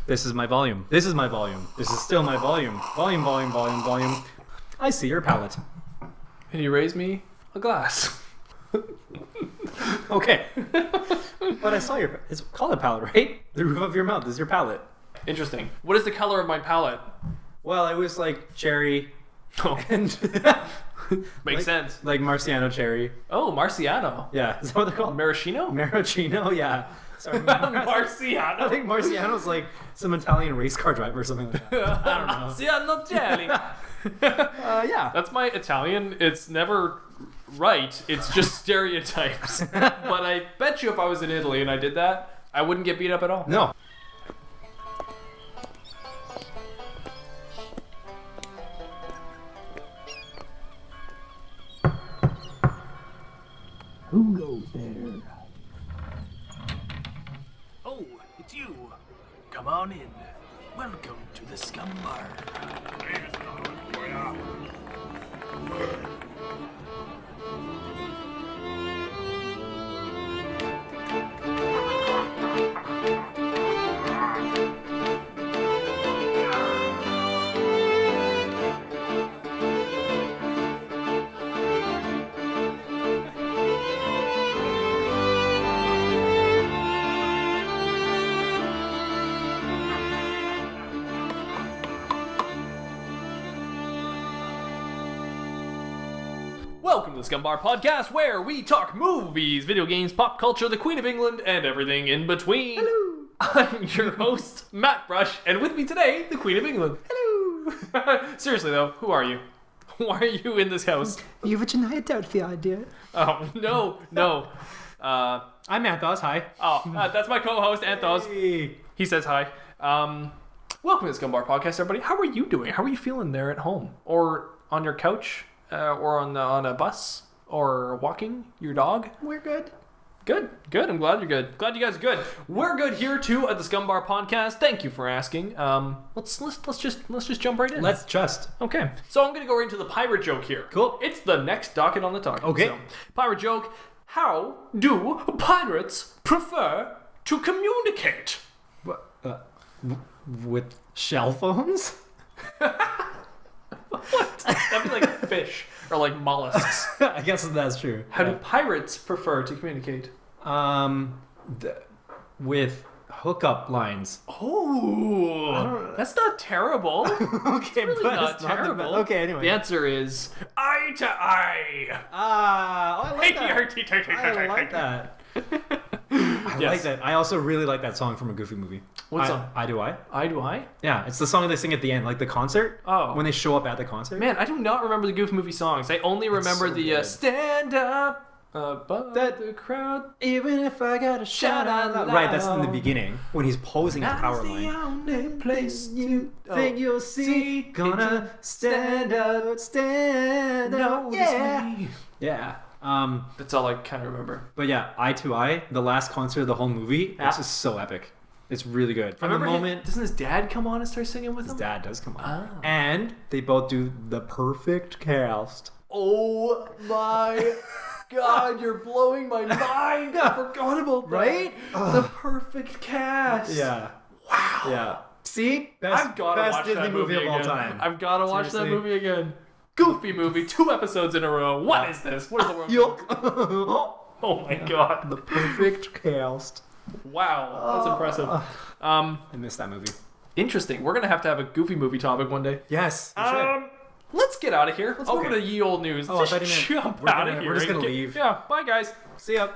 This is my volume. This is my volume. This is still my volume. Volume, volume, volume, volume. I see your palette. And you raise me a glass. Okay. But I saw your... It's called a palette, right? The roof of your mouth is your palette. Interesting. What is the color of my palette? Well, it was like cherry and... Makes sense. Like Marciano cherry. Oh, Marciano. Yeah. Is that what they're called? Maraschino? Maraschino, yeah. Sorry, Marciano. I think Marciano's like some Italian race car driver or something like that. I don't know. Marciano jelly. Yeah. That's my Italian. It's never right. It's just stereotypes. But I bet you if I was in Italy and I did that, I wouldn't get beat up at all. No. Who goes there? Oh, it's you. Come on in. Welcome to the Scumm Bar. Welcome to the Scumm Bar Podcast, where we talk movies, video games, pop culture, the Queen of England, and everything in between. Hello. I'm your host, Mattbrush, and with me today, the Queen of England. Hello. Seriously though, who are you? Why are you in this house? You have a night out for the idea. Oh, no. I'm Anth0z. Hi. That's my co-host, Anth0z. Hey. He says hi. Welcome to the Scumm Bar Podcast, everybody. How are you doing? How are you feeling there at home? Or on your couch? Or on a bus? Or walking your dog? We're good. Good. I'm glad you're good. Glad you guys are good. We're good here too at the Scumm Bar Podcast. Thank you for asking. Let's just jump right in. Let's just. Okay. So I'm gonna go right into the pirate joke here. Cool. It's the next docket on the talk. Okay. So, pirate joke. How do pirates prefer to communicate? With shell phones? What? That'd be like fish or like mollusks. I guess that's true. How do pirates prefer to communicate? With hookup lines. Oh, that's not terrible. Okay, Really but not it's not terrible. okay, anyway. The answer is eye to eye. I like that. I like that. I Yes. like that. I also really like that song from a Goofy movie. What song? I Do I? Eye to eye? Yeah, it's the song they sing at the end, like the concert. Oh. When they show up at the concert. Man, I do not remember the Goof movie songs. I only remember so the good. stand up above That- the crowd. Even if I gotta shout out loud. Right, that's in the beginning when he's posing his power line. only place you Think you'll see, gonna stand out, stand out, yeah. Yeah. Yeah. That's all I kind of remember. But yeah, Eye to Eye, the last concert of the whole movie, Yeah. it's just so epic. It's really good. From the Remember moment doesn't his dad come on and start singing with his him? dad does come on, Ah. and they both do the perfect cast. Oh my God, you're blowing my mind. I forgot about that. Right? The perfect cast. Yeah. Wow. Yeah. See, best, I've got to best watch Disney that movie of all again. time. I've got to watch that Seriously. movie again. Goofy movie, 2 episodes in a row. What is this? What is the world? Yuck. Oh my God. The perfect cast. Wow, that's impressive. I missed that movie. Interesting. We're gonna have to have a Goofy movie topic one day. Yes. we should. Let's get out of here. Let's move Okay. to the ye old news. Oh, I Let's thought you meant jump we're out gonna- of here. we're just and gonna get- leave. Yeah. Bye, guys. See ya.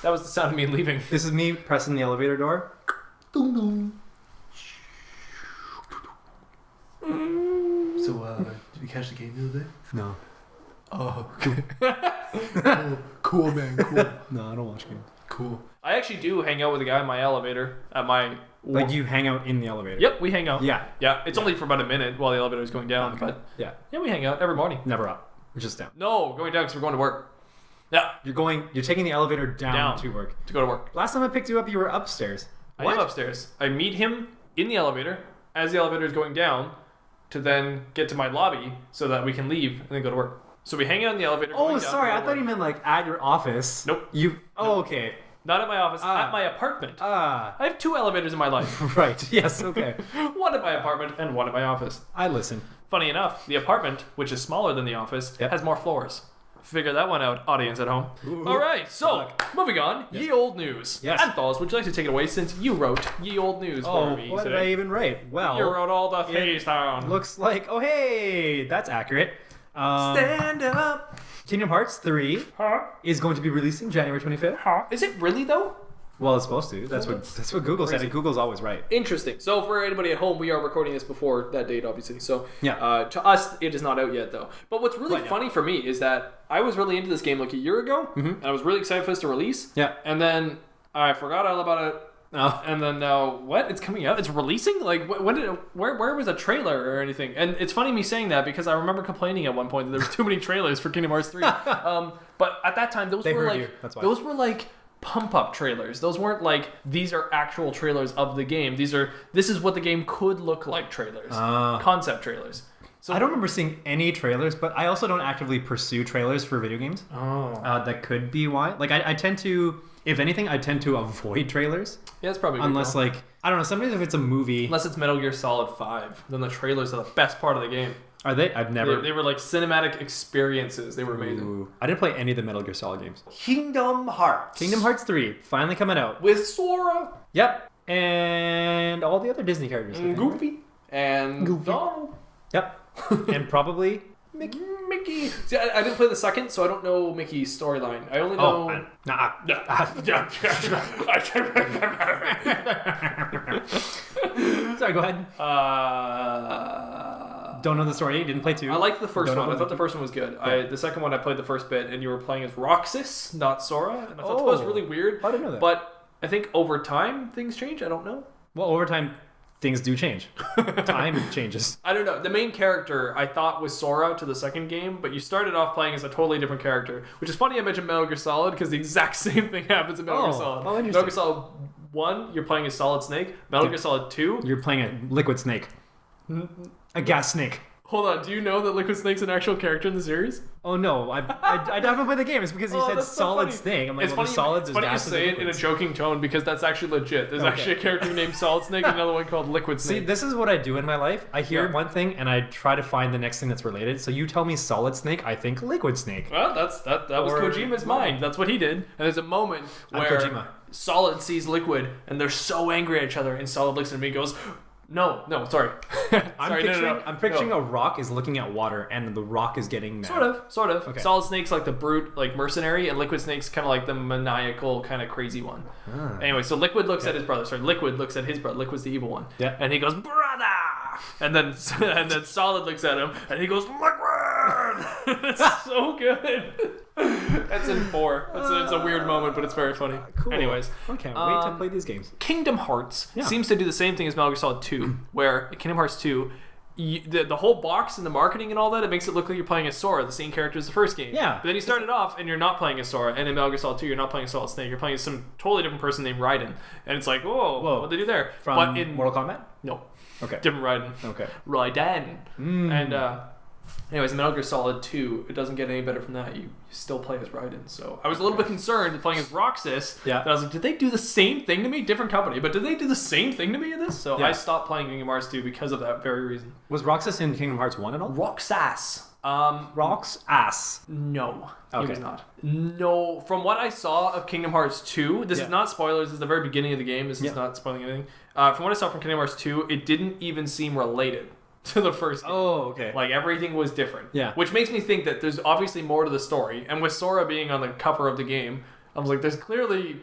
That was the sound of me leaving. This is me pressing the elevator door. So, did we catch the game the other day? No. Oh, okay. Cool, man. Cool. No, I don't watch games. Cool. I actually do hang out with a guy in my elevator at my. Like you hang out in the elevator. Yep, we hang out. Yeah. Yeah, it's only for about a minute while the elevator is going down, Okay. but Yeah. yeah, we hang out every morning. Never up. We're just down. No, going down because we're going to work. Yeah, You're taking the elevator down to work. to go to work. Last time I picked you up, you were upstairs. I am upstairs. I meet him in the elevator as the elevator is going down to then get to my lobby so that we can leave and then go to work. So we hang out in the elevator. Oh, going down sorry. to I go to thought you work. meant like at your office. Nope. You. Oh, okay. Not at my office, at my apartment. I have 2 elevators in my life. Right. Yes. Okay. One at my apartment and one at my office. I listen. Funny enough, the apartment, which is smaller than the office, has more floors. Figure that one out, audience at home. All right, so moving on, ye old news. Yes. Anth0z, would you like to take it away since you wrote ye old news for me what today? did I even write? Well, You wrote all the things down. looks like. Oh, hey, that's accurate. Stand up. Kingdom Hearts 3 is going to be releasing January 25th. Is it really though? Well, it's supposed to. That's what Google said. And Google's always right. Interesting. So for anybody at home, we are recording this before that date, obviously. So Yeah. To us, it is not out yet, though. But what's really funny for me is that I was really into this game like a year ago, and I was really excited for this to release. Yeah. And then I forgot all about it. Oh. And then now, what? It's coming out? It's releasing? Like, when did it, where was a trailer or anything? And it's funny me saying that because I remember complaining at one point that there was too many trailers for Kingdom Hearts 3. But at that time, They heard you. That's why. those were like pump-up trailers. Those weren't like, these are actual trailers of the game. This is what the game could look like trailers. Concept trailers. So I don't remember seeing any trailers, but I also don't actively pursue trailers for video games. That could be why. Like, I tend to, if anything, I tend to avoid trailers. Yeah, that's probably Unless, good, like, I don't know, sometimes if it's a movie. unless it's Metal Gear Solid 5, then the trailers are the best part of the game. Are they? I've never. They were like cinematic experiences. They were amazing. Ooh. I didn't play any of the Metal Gear Solid games. Kingdom Hearts. Kingdom Hearts 3, finally coming out. With Sora. Yep. And all the other Disney characters. I And think. Goofy. And Goofy. Donald. Yep. And probably Mickey. See, I didn't play the second, so I don't know Mickey's storyline. I only Oh, know... Sorry, go ahead. Don't know the story. Didn't play 2. I liked the first Don't know one. I thought the first one was good. The second one I played the first bit, and you were playing as Roxas, not Sora, and I thought that was really weird. I didn't know that. But I think over time things change. I don't know. Well, over time, things do change. Time changes. I don't know. The main character I thought was Sora to the second game, but you started off playing as a totally different character, which is funny I mentioned Metal Gear Solid because the exact same thing happens in Metal Gear Solid. Oh, interesting. Metal Gear Solid 1, you're playing as Solid Snake. Metal Gear Solid 2, You're playing a liquid snake. A gas snake. hold on, do you know that Liquid Snake's an actual character in the series? Oh no, I haven't played the game. It's because you said that's so solid funny. snake. I'm like, It's well, funny, the solids it's is funny you gases and say it in a liquids. joking tone because that's actually legit. There's actually a character named Solid Snake and another one called Liquid See, Snake. this is what I do in my life. I hear one thing and I try to find the next thing that's related. So you tell me solid snake, I think liquid snake. Well, that was Or- Kojima's mind. That's what he did. And there's a moment I'm where Kojima. Solid sees Liquid, and they're so angry at each other, and Solid looks at me and goes, no, sorry. I'm picturing a rock is looking at water and the rock is getting mad. Sort of. Okay. Solid Snake's like the brute, like mercenary, and Liquid Snake's kind of like the maniacal, kind of crazy one. Anyway, so Liquid looks at his brother. Sorry, Liquid looks at his brother. Liquid's the evil one. Yeah. And he goes, brother! And then Solid looks at him, and he goes, Liquid! It's so good. That's in 4. It's a weird moment, but it's very funny. Cool. Anyways. I can't wait to play these games. Kingdom Hearts seems to do the same thing as Metal Gear Solid 2, where Kingdom Hearts 2, the whole box and the marketing and all that, it makes it look like you're playing as Sora, the same character as the first game. Yeah. But then you start it off and you're not playing as Sora, and in Metal Gear Solid 2 you're not playing as Solid Snake, you're playing as some totally different person named Raiden. And it's like, whoa. What'd they do there? From but in Mortal Kombat? No. Okay. Different Raiden. Okay. Raiden. And anyways, in Metal Gear Solid 2, it doesn't get any better from that. You still play as Raiden. So I was a little bit concerned playing as Roxas. Yeah. That I was like, did they do the same thing to me? Different company, but did they do the same thing to me in this? So Yeah. I stopped playing Kingdom Hearts 2 because of that very reason. Was Roxas in Kingdom Hearts 1 at all? Roxas. Rox ass. No, he Okay. was not. No, from what I saw of Kingdom Hearts 2, this is not spoilers, this is the very beginning of the game, this is not spoiling anything. From what I saw from Kingdom Hearts 2, it didn't even seem related to the first game. Oh, okay. Like, everything was different. Yeah. Which makes me think that there's obviously more to the story, and with Sora being on the cover of the game, I was like, there's clearly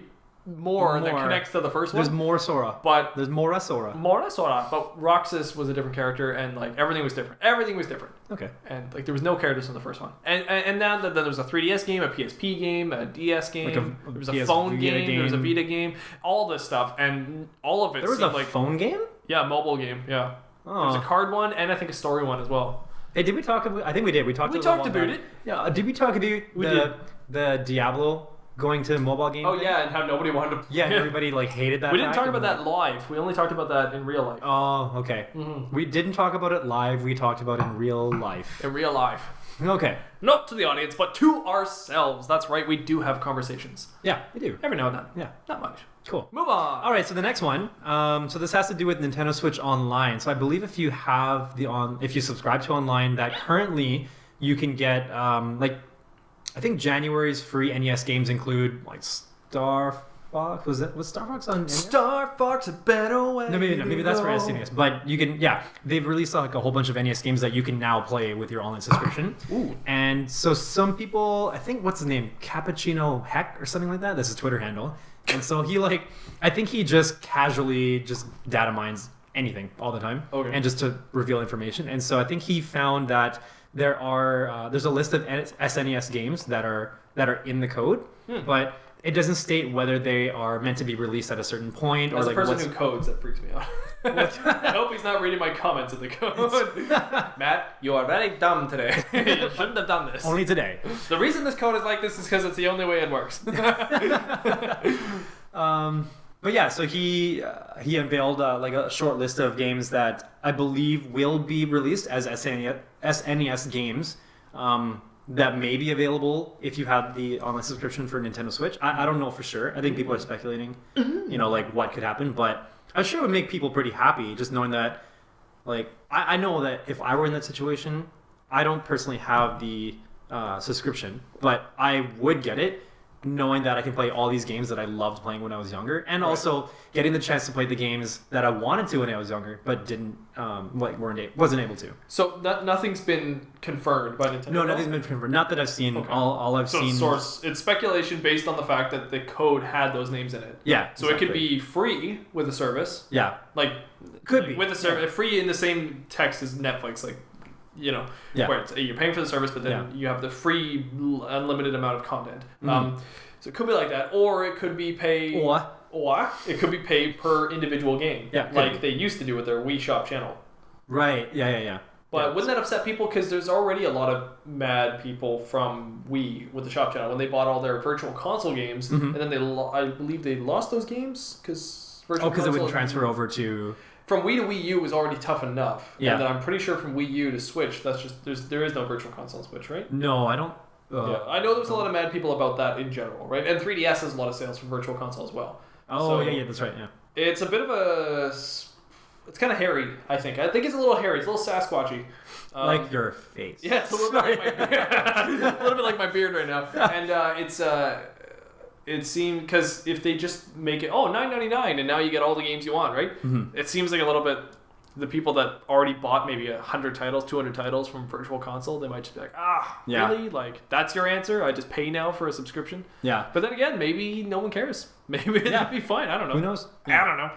more that connects to the first one. There's more Sora. But There's more Sora. more Sora, but Roxas was a different character, and like everything was different. Everything was different. Okay. And like there was no characters in the first one. And now that there was a 3DS game, a PSP game, a DS game, Like a there was a PS phone Vita game, there was a game. Vita game, all this stuff, and all of it There was seemed a like phone game? yeah, mobile game, yeah. There was a card one and I think a story one as well. Hey, did we talk about... I think we did. We talked talked about it. Yeah, did we talk about the Diablo going to mobile game Oh thing? yeah, and how nobody wanted to. Yeah, and everybody like hated that. We didn't fact talk about and- that live. We only talked about that in real life. Oh, okay. We didn't talk about it live. We talked about it in real life. In real life. Okay. Not to the audience, but to ourselves. That's right, we do have conversations. Yeah, we do. Every now and then. Yeah. Not much. Cool. Move on. All right, so the next one. So this has to do with Nintendo Switch Online. So I believe if you have if you subscribe to Online, that currently you can get I think January's free NES games include like Star Fox. Was Star Fox on NES? Star Fox a better way. No, maybe that's for SNES. But you can, they've released like a whole bunch of NES games that you can now play with your online subscription. Ooh. And so some people, I think, what's his name? Cappuccino Heck or something like that. That's his Twitter handle. And so I think he just casually just data mines anything all the time. Okay. And just to reveal information. And so I think he found that there's a list of SNES games that are in the code, but it doesn't state whether they are meant to be released at a certain point. As or a person who codes, that freaks me out. I hope he's not reading my comments in the code. Matt, you are very dumb today. You shouldn't have done this. Only today. The reason this code is like this is because it's the only way it works. But yeah, so he unveiled like a short list of games that I believe will be released as SNES games that may be available if you have the online subscription for Nintendo Switch. I don't know for sure. I think people are speculating, like what could happen, but I'm sure it would make people pretty happy just knowing that, like, I know that if I were in that situation, I don't personally have the subscription, but I would get it knowing that I can play all these games that I loved playing when I was younger, and also getting the chance to play the games that I wanted to when I was younger, but didn't, wasn't able to. So nothing's been confirmed by Nintendo? No, nothing's been confirmed. Not that I've seen. Okay. All I've seen... It's speculation based on the fact that the code had those names in it. Yeah, so exactly. It could be free with a service. Yeah. Could be. With a service, free in the same text as Netflix, where you're paying for the service, but then you have the free unlimited amount of content. So it could be like that, or it could be pay, or it could be pay per individual game, like they used to do with their Wii Shop channel. Right. Yeah. But wouldn't that upset people? Because there's already a lot of mad people from Wii with the Shop channel when they bought all their Virtual Console games, and then I believe they lost those games because Virtual Console. Because it wouldn't transfer over to. From Wii to Wii U was already tough enough. Yeah. And then I'm pretty sure from Wii U to Switch, that's just there is no Virtual Console on Switch, right? No, I don't. I know there's a lot of mad people about that in general, right? And 3DS has a lot of sales from Virtual Console as well. Oh, yeah, that's right, yeah. It's a bit of it's kind of hairy, I think. I think it's a little hairy. It's a little Sasquatchy. Like your face. Yeah, it's a little bit like my beard. A little bit like my beard right now. And it seemed, because if they just make it, $9.99 and now you get all the games you want, right? Mm-hmm. It seems like a little bit, the people that already bought maybe 100 titles, 200 titles from Virtual Console, they might just be like, really? Like, that's your answer? I just pay now for a subscription? Yeah. But then again, maybe no one cares. Maybe it'd be fine. I don't know. Who knows? I don't know.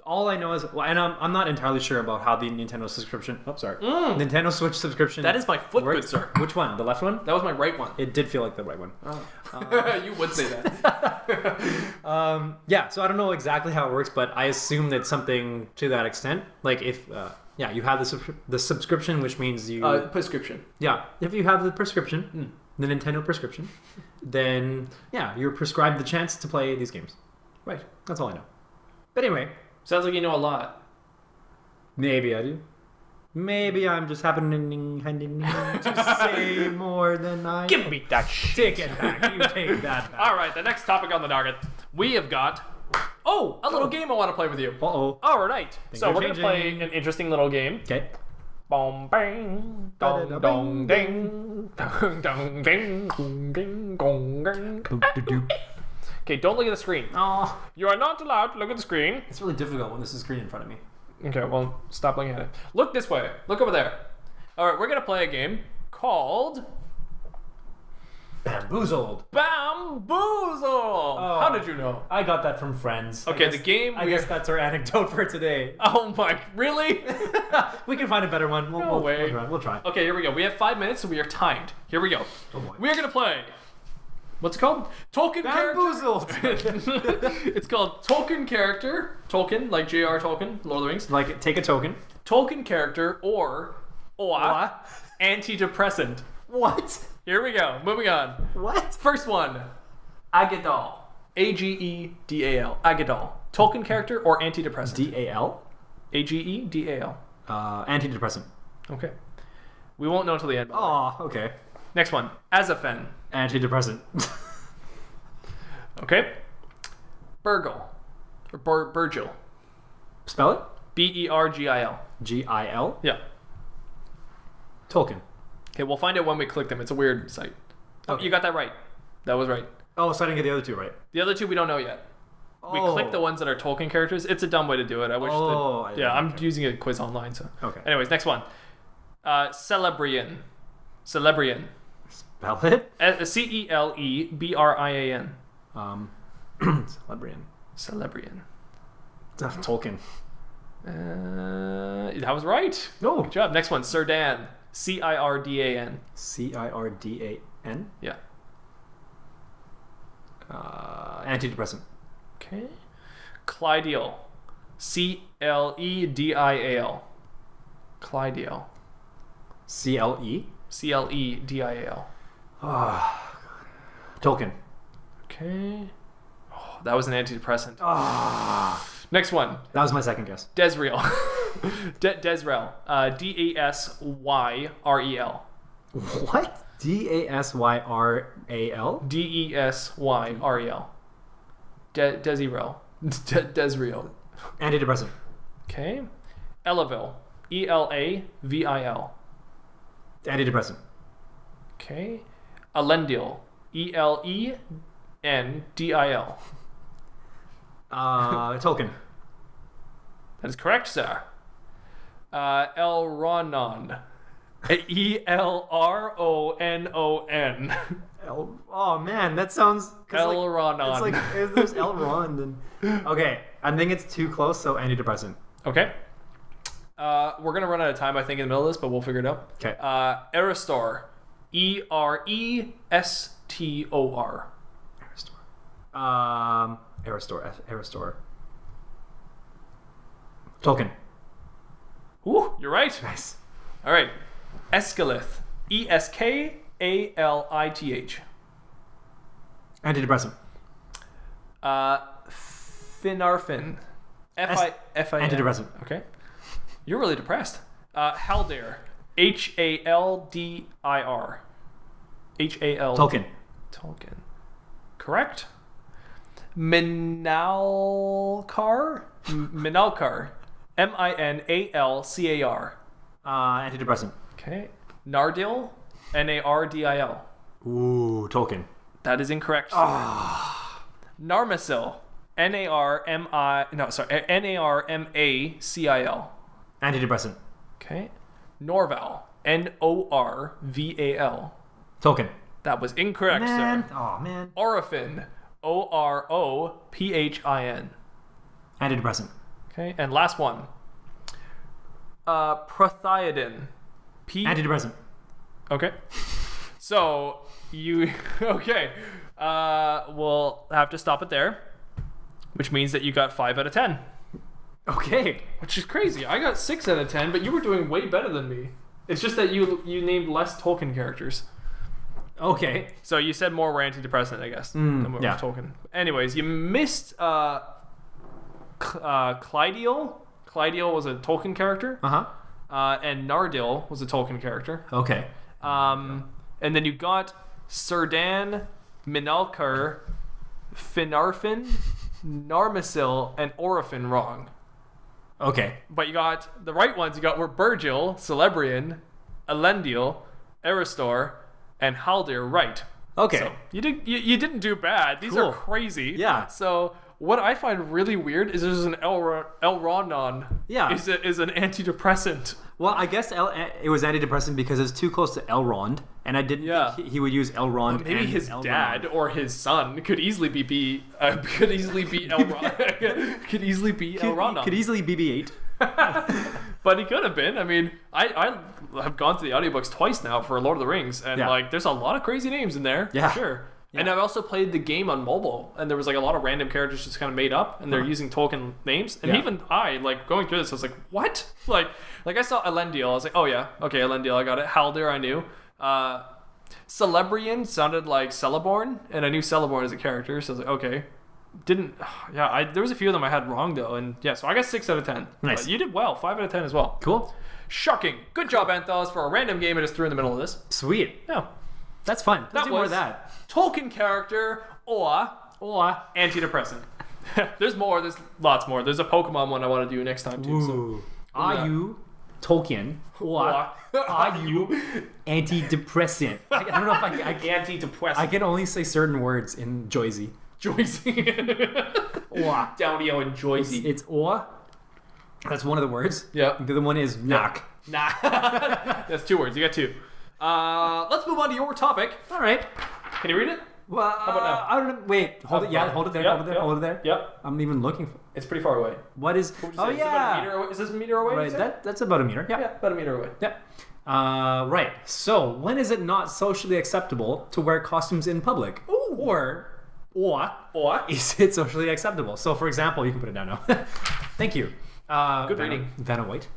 All I know is, and I'm not entirely sure about how the Nintendo subscription. Oh, sorry. Nintendo Switch subscription. That is my foot, good sir. Which one? The left one? That was my right one. It did feel like the right one. You would say that. So I don't know exactly how it works, but I assume that something to that extent. Like if, you have the subscription, which means you... prescription. Yeah. If you have the prescription, the Nintendo prescription, then, you're prescribed the chance to play these games. Right. That's all I know. But anyway... Sounds like you know a lot. Maybe I do. Maybe I'm just happening to say more than I... Give me that shit. Take it back. You take that back. All right, the next topic on the docket. We have got... a little game I want to play with you. Uh-oh. All right. So we're going to play an interesting little game. Okay. Bong bang, dong dong ding, dong dong ding, ding gong ding. Okay, don't look at the screen. Oh. You are not allowed to look at the screen. It's really difficult when there's a screen in front of me. Okay, well, stop looking at it. Look this way. Look over there. All right, we're going to play a game called... Bamboozled. Bamboozled! Oh, how did you know? I got that from friends. Okay, the game... I guess that's our anecdote for today. Oh my... Really? We can find a better one. No way. We'll try. Okay, here we go. We have 5 minutes, so we are timed. Here we go. Oh boy. We are going to play... What's it called? Token Bamboozled. Character. It's called Token Character. Tolkien, like J.R. Tolkien, Lord of the Rings. Like, take a token. Token Character or Antidepressant. What? Here we go. Moving on. What? First one. Agedal. Agedal. Agedal. Token Character or Antidepressant? D-A-L? Agedal. Antidepressant. Okay. We won't know until the end. by the way. Oh, okay. Next one. Azafen. Antidepressant. Okay. Burgle. Or Burgil. Spell it. Bergil. Gil. Yeah. Tolkien. Okay, we'll find out when we click them. It's a weird site. Oh, you got that right. That was right. Oh, so I didn't get the other two right. The other two we don't know yet. We Oh. click the ones that are Tolkien characters. It's a dumb way to do it. I wish. I'm using a quiz online. So. Okay. Anyways, next one. Celebrian. Celebrian. Spell it. Celebrian. Celebrian. Celebrian. Tolkien. That was right. No. Good job. Next one. Cirdan. Cirdan. Cirdan. Yeah. Antidepressant. Okay. Clydial. Cleddial. Clydial. CLE. Cleddial. Tolkien. Okay. Oh, that was an antidepressant. Ah. Next one. That was my second guess. Desriel. Desrel. Desyrel. What? Dasyral? Desyrel. Desirel. Desriel. Antidepressant. Okay. Elavil. Elavil. Antidepressant. Okay. Elendil. Elendil. Tolkien. That is correct, sir. Elronon. Elronon. Oh man, that sounds. Elronon. It's like there's Elrond and. Okay, I think it's too close, so antidepressant. Okay. We're gonna run out of time, I think, in the middle of this, but we'll figure it out. Okay. Erestor. Erestor. Aristor. Tolkien. Ooh, you're right. Nice. All right. Escalith. Eskalith. Antidepressant. Finarfin. Fin. Antidepressant. Okay. You're really depressed. Haldir. Haldir. Hal. Tolkien. Tolkien. Correct. Minalcar. Minalcar. Minalcar. Antidepressant. Okay. Nardil. Nardil. Ooh, Tolkien. That is incorrect. Narmacil. Narmacil. Antidepressant. Okay. Norval. Norval. Tolkien. That was incorrect, Man. sir. Oh man. Orophin. Orophin. Antidepressant. Okay. And last one. Prothiodin. Antidepressant. Okay. So you okay. We'll have to stop it there. Which means that you got 5 out of 10. Okay. Which is crazy. I got 6 out of 10, but you were doing way better than me. It's just that you named less Tolkien characters. Okay. So you said more were antidepressant, I guess, than what yeah. was Tolkien. Anyways, you missed Clydial. Clydial was a Tolkien character. Uh-huh. And Nardil was a Tolkien character. Okay. And then you got Cirdan, Minalcar, Finarfin, Narmacil, and Orophin wrong. Okay. But you got the right ones. You got were Burgil, Celebrian, Elendil, Eristor, and Haldir right. Okay. So you didn't do bad. These Cool. are crazy. Yeah. So what I find really weird is there's an Elronon. Yeah. Is an antidepressant. Well, I guess it was antidepressant because it's too close to Elrond, and I didn't think he would use Elrond. Maybe and his Elrond. dad or his son could easily be Elrond. could easily be Elrond. Could easily BB-8. But he could have been. I mean, I have gone through the audiobooks twice now for Lord of the Rings, and there's a lot of crazy names in there. Yeah. For sure. Yeah. And I've also played the game on mobile, and there was like a lot of random characters just kind of made up, and they're using Tolkien names. And even going through this, I was like, what? Like I saw Elendil, I was like, oh yeah, okay, Elendil, I got it. Haldir, I knew. Celebrian sounded like Celeborn, and I knew Celeborn as a character, so I was like, okay. There was a few of them I had wrong though, and yeah, so I got 6 out of 10. Nice. But you did well, 5 out of 10 as well. Cool. Shocking. Good job, Anth0z, for a random game I just threw in the middle of this. Sweet. Yeah. That's fun. Let's That do more was of that. Tolkien character or antidepressant. There's more. There's lots more. There's a Pokemon one I want to do next time too. So. Ooh. Are you Tolkien or are you antidepressant? I don't know if I Antidepressant. I can only say certain words in Joyzy. Or. Downio and Joyzy. It's or. That's one of the words. Yeah. The other one is knock. Nah. That's 2 words. You got 2. Let's move on to your topic. All right. Can you read it? Well, How about now? I don't know. Wait. Hold it. Yeah. Hold it there. Yeah, hold it there. yeah. Hold it there. Yep. I'm even looking for. It's pretty far away. What is? What would you Oh say? Is it yeah. about a meter away? Is this a meter away? Right. That's about a meter. Yeah. Yeah, about a meter away. Yeah. Right. So when is it not socially acceptable to wear costumes in public? Ooh. Or is it socially acceptable? So for example, you can put it down now. Thank you. Good reading. Vanna White.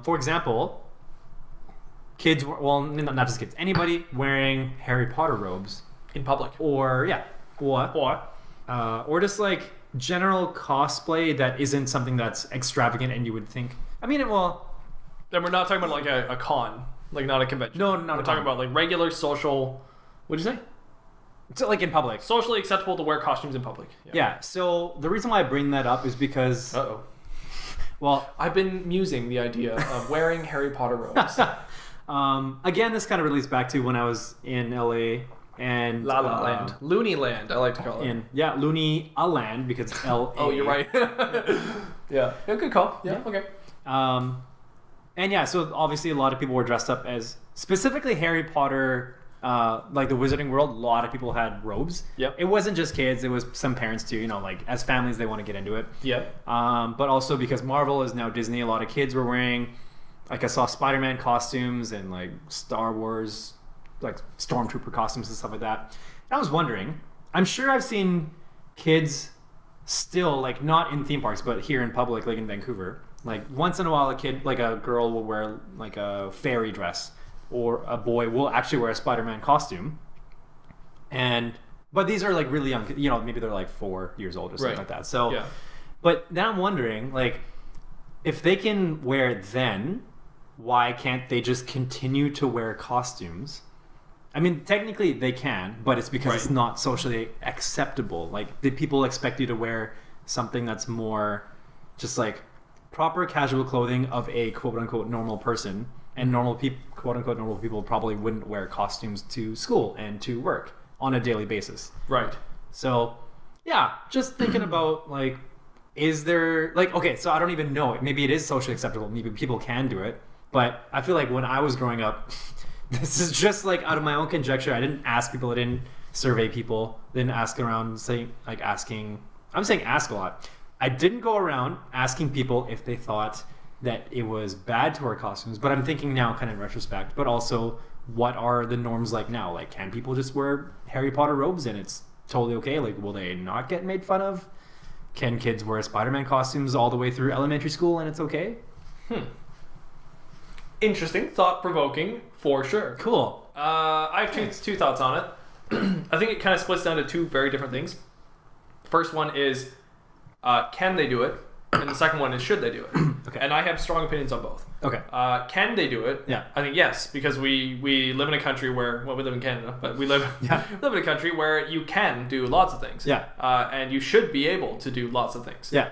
For example, kids. Well, not just kids. Anybody wearing Harry Potter robes, In public. or or just like general cosplay that isn't something that's extravagant and you would think. I mean, Then we're not talking about like a con, like not a convention. No, not We're a talking con. about like regular social. What'd you say? so like in public. Socially acceptable to wear costumes in public. Yeah. So the reason why I bring that up is because, Uh-oh. well, I've been musing the idea of wearing Harry Potter robes. again, this kind of relates back to when I was in LA and La La Land. Looney Land, I like to call it. Looney a land because it's LA. Oh, you're right. Yeah, good call. Yeah, okay. And yeah, so obviously a lot of people were dressed up as specifically Harry Potter, like the Wizarding World. A lot of people had robes. Yep. It wasn't just kids; it was some parents too. You know, like as families, they want to get into it. Yep. But also because Marvel is now Disney, a lot of kids were wearing, like I saw Spiderman costumes and like Star Wars, like Stormtrooper costumes and stuff like that. And I was wondering, I'm sure I've seen kids still, like not in theme parks, but here in public, like in Vancouver. Like once in a while, a kid, like a girl will wear like a fairy dress, or a boy will actually wear a Spider-Man costume. But these are like really young, you know, maybe they're like 4 years old or something like that. So, Yeah. but now I'm wondering, like, if they can wear it then, why can't they just continue to wear costumes? I mean, technically they can, but it's because it's not socially acceptable. Like, the people expect you to wear something that's more just like proper casual clothing of a quote-unquote normal person. And normal people, quote-unquote normal people, probably wouldn't wear costumes to school and to work on a daily basis. Right. So, yeah, just thinking about, like, is there, like, okay, so I don't even know. Maybe it is socially acceptable. Maybe people can do it. But I feel like when I was growing up, this is just, like, out of my own conjecture. I didn't ask people. I didn't survey people. Didn't ask around, saying, like, asking. I'm saying ask a lot. I didn't go around asking people if they thought that it was bad to wear costumes. But I'm thinking now, kind of in retrospect, but also, what are the norms like now? Like, can people just wear Harry Potter robes and it's totally okay? Like, will they not get made fun of? Can kids wear Spider-Man costumes all the way through elementary school and it's okay? Interesting, thought-provoking, for sure. Cool. I have two thoughts on it. I think it kind of splits down to 2 very different things. First one is, can they do it? And the second one is, should they do it? Okay. And I have strong opinions on both. Okay. Can they do it? Yeah. I think yes, because we live in a country where, well, we live in Canada, but we live live in a country where you can do lots of things. Yeah. And you should be able to do lots of things. Yeah.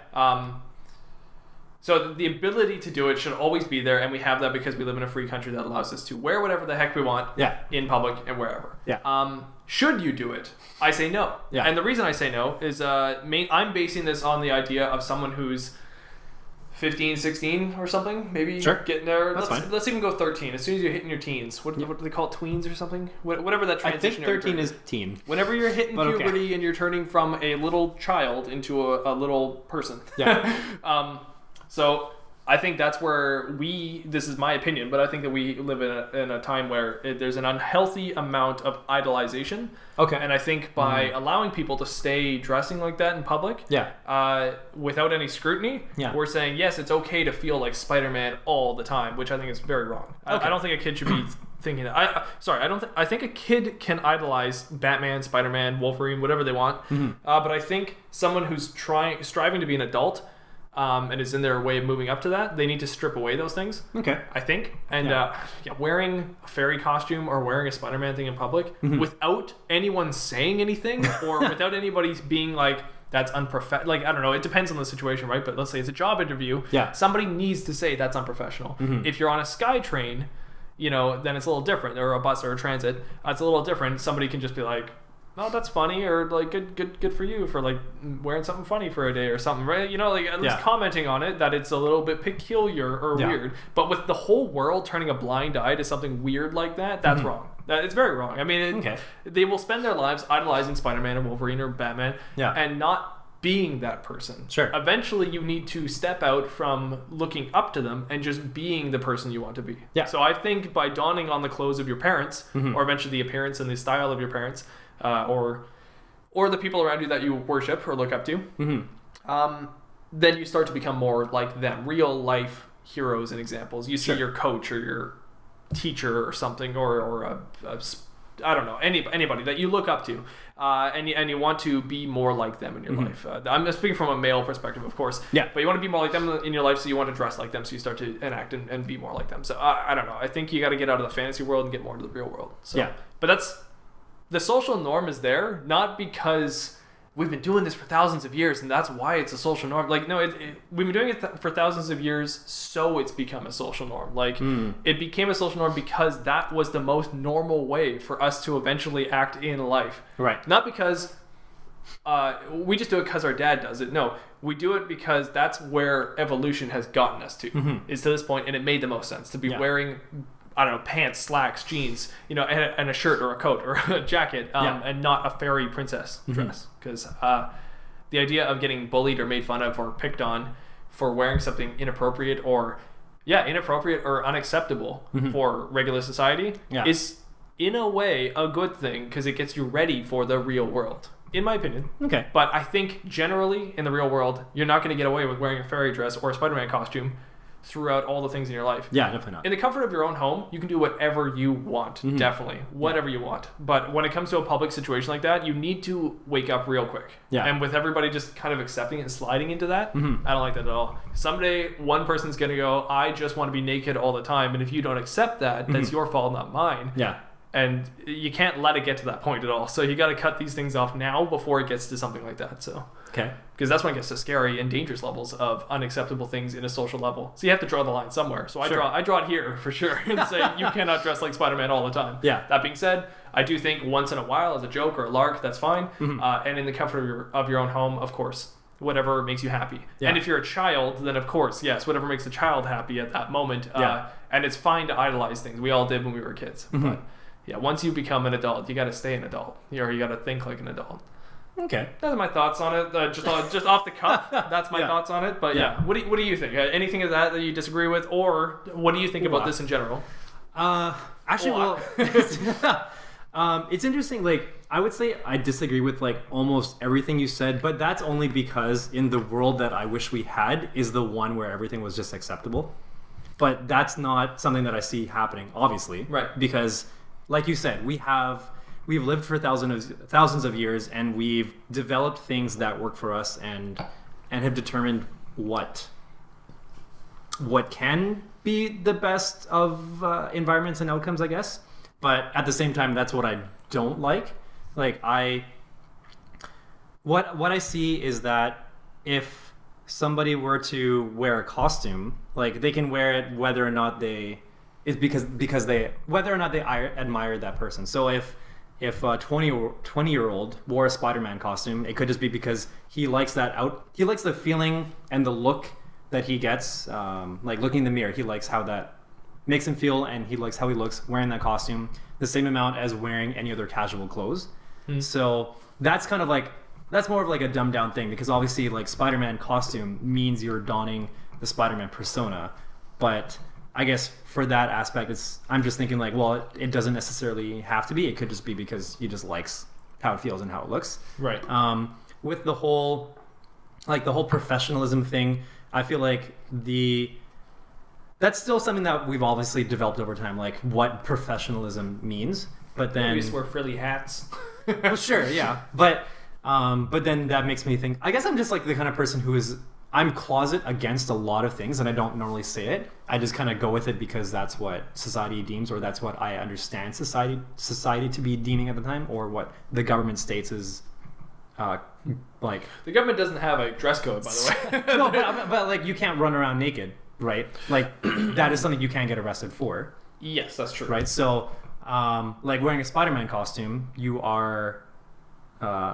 So the ability to do it should always be there, and we have that because we live in a free country that allows us to wear whatever the heck we want in public and wherever. Yeah. Should you do it? I say no. Yeah. And the reason I say no is I'm basing this on the idea of someone who's 15, 16 or something, maybe getting there. That's fine. Let's even go 13. As soon as you're hitting your teens, what do they call it, tweens or something? Whatever that transition. I think 13 is teen. Whenever you're hitting puberty and you're turning from a little child into a little person. Yeah. So I think that's where this is my opinion, but I think that we live in a time where there's an unhealthy amount of idolization. Okay. And I think by allowing people to stay dressing like that in public, without any scrutiny, we're saying, yes, it's okay to feel like Spider-Man all the time, which I think is very wrong. I don't think a kid should be thinking that. I think a kid can idolize Batman, Spider-Man, Wolverine, whatever they want. But I think someone who's striving to be an adult and is in their way of moving up to that, they need to strip away those things. Okay. I think. And wearing a fairy costume or wearing a Spider-Man thing in public without anyone saying anything or without anybody being like, that's unprofessional. Like, I don't know. It depends on the situation, right? But let's say it's a job interview. Yeah. Somebody needs to say that's unprofessional. If you're on a SkyTrain, then it's a little different, or a bus or a transit. It's a little different. Somebody can just be like, "Oh, that's funny," or like, "Good for you for like wearing something funny for a day or something," right? Like at least commenting on it that it's a little bit peculiar or weird. But with the whole world turning a blind eye to something weird like that, that's wrong. It's very wrong. I mean, they will spend their lives idolizing Spider-Man or Wolverine or Batman, and not being that person. Sure. Eventually, you need to step out from looking up to them and just being the person you want to be. Yeah. So I think by donning on the clothes of your parents, or eventually the appearance and the style of your parents, or the people around you that you worship or look up to, then you start to become more like them. Real life heroes and examples. You see your coach or your teacher or something, or I don't know, anybody that you look up to, and you want to be more like them in your life. I'm speaking from a male perspective, of course. Yeah. But you want to be more like them in your life, so you want to dress like them, so you start to enact and be more like them. So I don't know. I think you got to get out of the fantasy world and get more into the real world. So, but the social norm is there, not because we've been doing this for thousands of years and that's why it's a social norm. Like, no, we've been doing it for thousands of years, so it's become a social norm. Like, it became a social norm because that was the most normal way for us to eventually act in life. Right. Not because we just do it because our dad does it. No, we do it because that's where evolution has gotten us to, is to this point, and it made the most sense to be wearing, I don't know, pants, slacks, jeans, and a shirt or a coat or a jacket, and not a fairy princess dress. Because the idea of getting bullied or made fun of or picked on for wearing something inappropriate or unacceptable for regular society is, in a way, a good thing because it gets you ready for the real world, in my opinion. Okay. But I think generally in the real world, you're not going to get away with wearing a fairy dress or a Spider-Man costume throughout all the things in your life. Yeah, definitely not. In the comfort of your own home, you can do whatever you want. Definitely. Whatever you want. But when it comes to a public situation like that, you need to wake up real quick. Yeah. And with everybody just kind of accepting it and sliding into that, I don't like that at all. Someday, one person's going to go, I just want to be naked all the time. And if you don't accept that, that's your fault, not mine. Yeah. And you can't let it get to that point at all. So you got to cut these things off now before it gets to something like that. So. Okay. Because that's when it gets to scary and dangerous levels of unacceptable things in a social level. So you have to draw the line somewhere. So I draw it here for sure and say you cannot dress like Spider-Man all the time. Yeah. That being said, I do think once in a while as a joke or a lark, that's fine. And in the comfort of your own home, of course, whatever makes you happy. Yeah. And if you're a child, then of course, yes, whatever makes the child happy at that moment. And it's fine to idolize things. We all did when we were kids. But yeah, once you become an adult, you got to stay an adult. Or you got to think like an adult. Okay. Those are my thoughts on it. Just off the cuff, that's my thoughts on it. But what do you think? Anything of that you disagree with, or what do you think about this in general? Actually, well, it's interesting. Like, I would say I disagree with like almost everything you said, but that's only because in the world that I wish we had is the one where everything was just acceptable. But that's not something that I see happening, obviously. Right. Because, like you said, we've lived for thousands of years, and we've developed things that work for us, and have determined what can be the best of environments and outcomes, I guess. But at the same time, that's what I don't like. Like, what I see is that if somebody were to wear a costume, like, they can wear it whether or not they admire that person. So if a 20-year-old wore a Spider-Man costume, it could just be because he likes he likes the feeling and the look that he gets, like looking in the mirror. He likes how that makes him feel, and he likes how he looks wearing that costume the same amount as wearing any other casual clothes. So that's kind of like, that's more of like a dumbed down thing, because obviously like Spider-Man costume means you're donning the Spider-Man persona. But I guess for that aspect, I'm just thinking like, well, it doesn't necessarily have to be. It could just be because he just likes how it feels and how it looks. Right. With the whole professionalism thing, I feel like that's still something that we've obviously developed over time, like what professionalism means. But then We used to wear frilly hats. well, sure, yeah, but then that makes me think. I guess I'm just like the kind of person who is. I'm closet against a lot of things, and I don't normally say it. I just kind of go with it because that's what society deems, or that's what I understand society to be deeming at the time, or what the government states is like. The government doesn't have a dress code, by the way. No, but like you can't run around naked, right? Like that is something you can't get arrested for, Yes, that's true. right? So, like wearing a Spiderman costume, you are.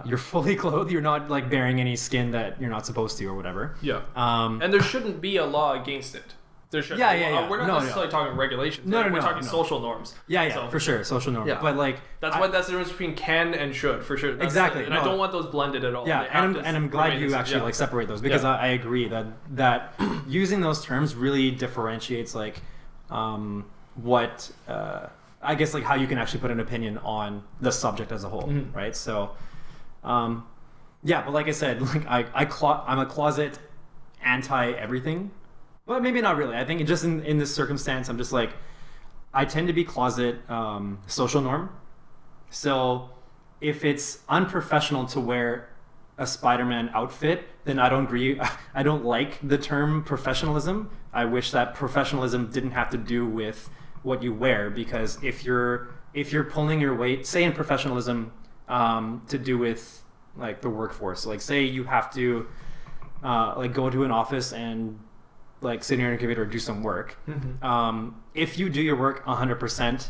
You're fully clothed. You're not like bearing any skin that you're not supposed to, or whatever. Yeah. Um, And there shouldn't be a law against it. There should. Yeah. We're not No, necessarily talking regulations. No, right? no, We're no, talking no. social norms. yeah, So, for sure, social norm. Yeah. But like That's the difference between can and should, for sure. Exactly, And I no. don't want those blended at all. yeah, They have and I'm to glad remain you actually yeah. like separate those because Yeah. I agree that using those terms really differentiates like what I guess like how you can actually put an opinion on the subject as a whole, Mhm. right? So. Yeah, but like I said, like I'm a closet anti everything, but maybe not really. I think just in this circumstance, I'm just like I tend to be closet social norm. So if it's unprofessional to wear a Spider-Man outfit, then I don't agree. I don't like the term professionalism. I wish that professionalism didn't have to do with what you wear, because if you're pulling your weight, say in professionalism, to do with like the workforce, like say you have to like go to an office and like sit near an computer or do some work. Mm-hmm. If you do your work 100%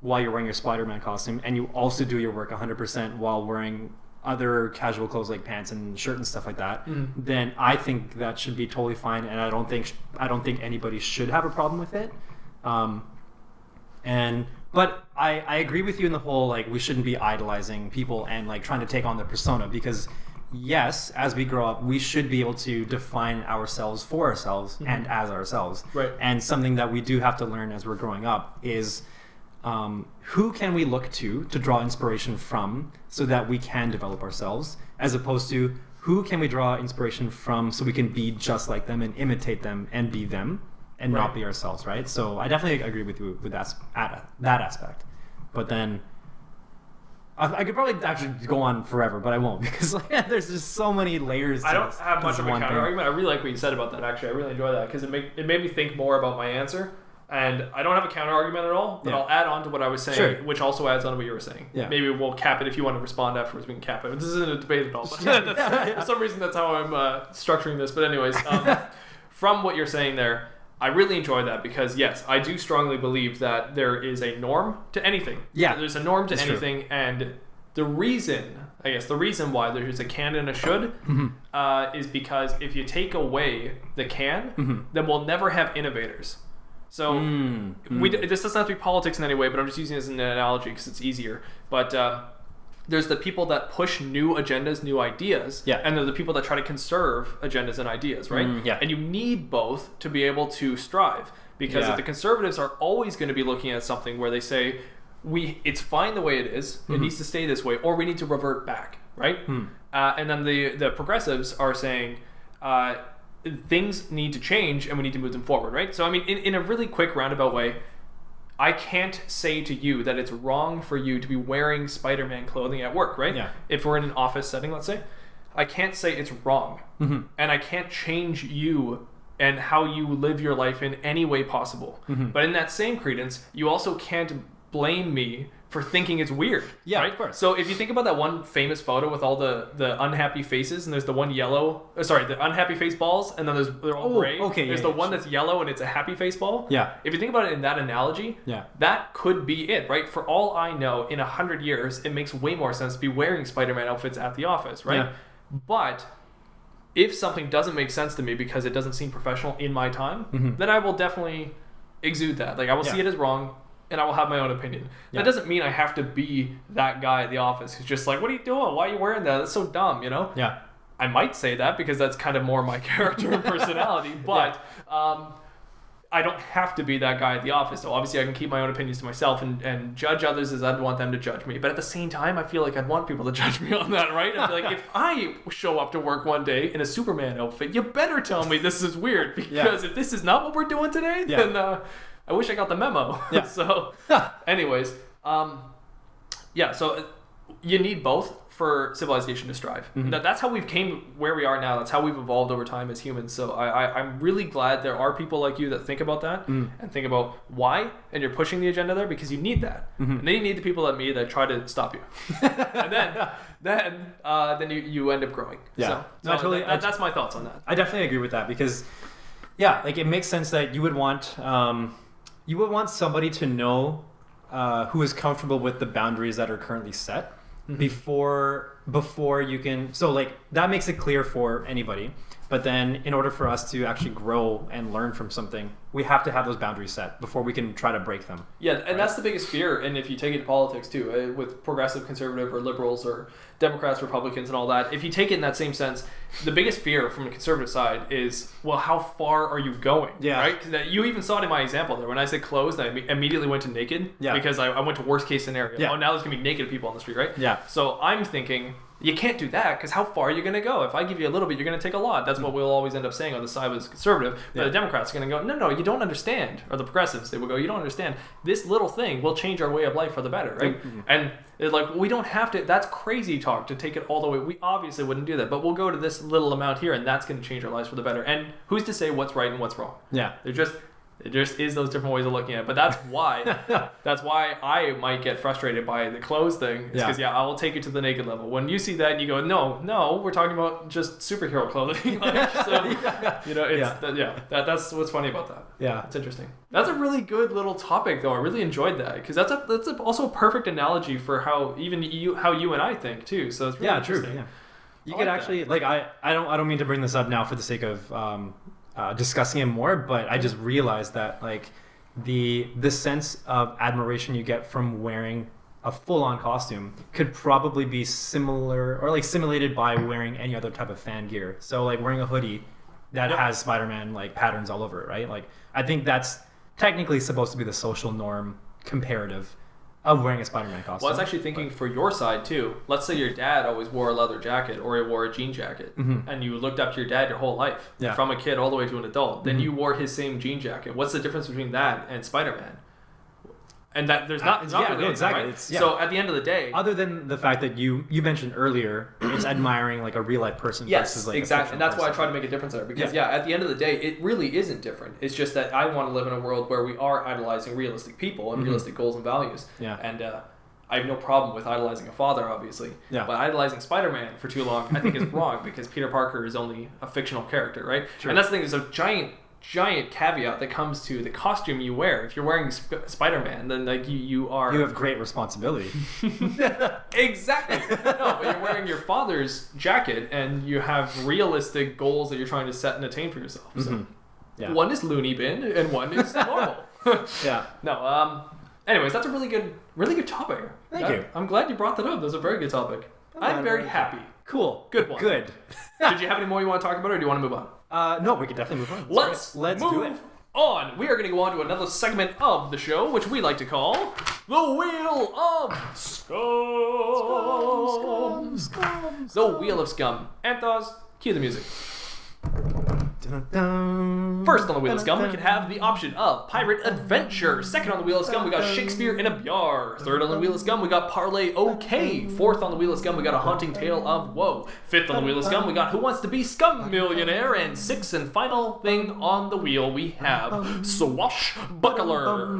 while you're wearing your Spider-Man costume, and you also do your work 100% while wearing other casual clothes like pants and shirt and stuff like that, then I think that should be totally fine, and I don't think anybody should have a problem with it. But I agree with you in the whole like we shouldn't be idolizing people and like trying to take on their persona, because yes, as we grow up, we should be able to define ourselves for ourselves and as ourselves. Right. And something that we do have to learn as we're growing up is who can we look to draw inspiration from so that we can develop ourselves, as opposed to who can we draw inspiration from so we can be just like them and imitate them and be them and not Right. be ourselves, right? So I definitely agree with you with that aspect. But then I could probably actually go on forever, but I won't, because like, there's just so many layers to I don't this- have to much this of a one counter thing. argument. I really like what you said about that, actually. I really enjoy that because it made me think more about my answer. And I don't have a counter argument at all, but Yeah. I'll add on to what I was saying, Sure. which also adds on to what you were saying. Yeah. Maybe we'll cap it if you want to respond afterwards. We can cap it. This isn't a debate at all, but Yeah. for some reason that's how I'm structuring this. But anyways, from what you're saying there, I really enjoy that because yes, I do strongly believe that there is a norm to anything. Yeah. There's a norm to That's true. anything, and the reason why there's a can and a should is because if you take away the can, then we'll never have innovators. So this doesn't have to be politics in any way, but I'm just using it as an analogy because it's easier. But there's the people that push new agendas, new ideas, Yeah. and there are the people that try to conserve agendas and ideas, right? Yeah. And you need both to be able to strive, because Yeah. if the conservatives are always going to be looking at something where they say, it's fine the way it is, it needs to stay this way, or we need to revert back, right? And then the progressives are saying things need to change and we need to move them forward, right? So I mean, in a really quick roundabout way, I can't say to you that it's wrong for you to be wearing Spider-Man clothing at work, right? Yeah. If we're in an office setting, let's say, I can't say it's wrong, and I can't change you and how you live your life in any way possible. But in that same credence, you also can't blame me for thinking it's weird. Yeah, right? of course. So if you think about that one famous photo with all the unhappy faces, and there's the one the unhappy face balls, and then they're all gray. okay, There's yeah, the one sure. that's yellow and it's a happy face ball. Yeah. If you think about it in that analogy, Yeah. that could be it, right? For all I know, in 100 years, it makes way more sense to be wearing Spider-Man outfits at the office, right? Yeah. But if something doesn't make sense to me because it doesn't seem professional in my time, then I will definitely exude that. Like I will see Yeah. it as wrong, and I will have my own opinion. Yeah. That doesn't mean I have to be that guy at the office who's just like, what are you doing? Why are you wearing that? That's so dumb, you know? Yeah. I might say that because that's kind of more my character and personality, but I don't have to be that guy at the office. So obviously I can keep my own opinions to myself and judge others as I'd want them to judge me. But at the same time, I feel like I'd want people to judge me on that, right? I'd be like, if I show up to work one day in a Superman outfit, you better tell me this is weird. Because if this is not what we're doing today, then I wish I got the memo. Yeah. So anyways, so you need both for civilization to strive. That's how we've came where we are now. That's how we've evolved over time as humans. So I'm really glad there are people like you that think about that and think about why, and you're pushing the agenda there because you need that. And then you need the people like me that try to stop you. And then you end up growing. Yeah. So that's my thoughts on that. I definitely agree with that because, like it makes sense that you would want somebody to know who is comfortable with the boundaries that are currently set before you can. So like that makes it clear for anybody. But then in order for us to actually grow and learn from something, we have to have those boundaries set before we can try to break them. Yeah, and that's the biggest fear. And if you take it to politics too, with progressive, conservative, or liberals, or Democrats, Republicans, and all that, if you take it in that same sense, the biggest fear from the conservative side is, well, how far are you going? Yeah. Right? 'Cause you even saw it in my example there. When I said closed, I immediately went to naked. Yeah. Because I went to worst case scenario. Yeah. Oh, now there's going to be naked people on the street, right? Yeah. So I'm thinking, you can't do that because how far are you going to go? If I give you a little bit, you're going to take a lot. That's what we'll always end up saying on the side with conservative. But the Democrats are going to go, no, you don't understand. Or the progressives, they will go, you don't understand. This little thing will change our way of life for the better, right? And it's like, we don't have to, that's crazy talk to take it all the way. We obviously wouldn't do that, but we'll go to this little amount here and that's going to change our lives for the better. And who's to say what's right and what's wrong? Yeah. It just is those different ways of looking at it. But that's why I might get frustrated by the clothes thing. It's because, I will take it to the naked level. When you see that and you go, no, we're talking about just superhero clothing. That's what's funny about that. Yeah. It's interesting. That's a really good little topic, though. I really enjoyed that because that's also a perfect analogy for how you and I think, too. So it's really interesting. True. Yeah. You could actually, like, I don't mean to bring this up now for the sake of discussing it more, but I just realized that like the sense of admiration you get from wearing a full-on costume could probably be similar or like simulated by wearing any other type of fan gear. So like wearing a hoodie that has Spider-Man like patterns all over it, right? Like I think that's technically supposed to be the social norm comparative of wearing a Spider-Man costume. Well, I was actually thinking for your side too. Let's say your dad always wore a leather jacket or he wore a jean jacket, and you looked up to your dad your whole life, from a kid all the way to an adult. Then you wore his same jean jacket. What's the difference between that and Spider-Man? And that there's not really exactly. Right? So at the end of the day, other than the fact that you mentioned earlier, it's admiring like a real life person versus like exactly, a and that's why I person. try to make a difference there because at the end of the day, it really isn't different. It's just that I want to live in a world where we are idolizing realistic people and realistic goals and values. Yeah. And I have no problem with idolizing a father, obviously. Yeah. But idolizing Spider-Man for too long, I think is wrong because Peter Parker is only a fictional character, right? True. And that's the thing. There's a giant caveat that comes to the costume you wear. If you're wearing Spider-Man, then like you have great responsibility. Exactly. No, but you're wearing your father's jacket and you have realistic goals that you're trying to set and attain for yourself. So one is loony bin and one is normal. Yeah. No. Anyways, that's a really good topic. Thank you. I'm glad you brought that up. That's a very good topic. I'm very happy. Cool. Good one. Good. Did you have any more you want to talk about, or do you want to move on? No, we can definitely move on. Let's move do it. On. We are going to go on to another segment of the show, which we like to call The Wheel of Scum. The Wheel of Scum. Anth0z, cue the music. First on the Wheel of Scum, we can have the option of Pirate Adventure. Second on the Wheel of Scum, we got Shakespeare in a Byar. Third on the Wheel of Scum, we got Parlay OK. Fourth on the Wheel of Scum, we got A Haunting Tale of Woe. Fifth on the Wheel of Scum, we got Who Wants to Be Scum Millionaire. And sixth and final thing on the wheel, we have Swashbuckler.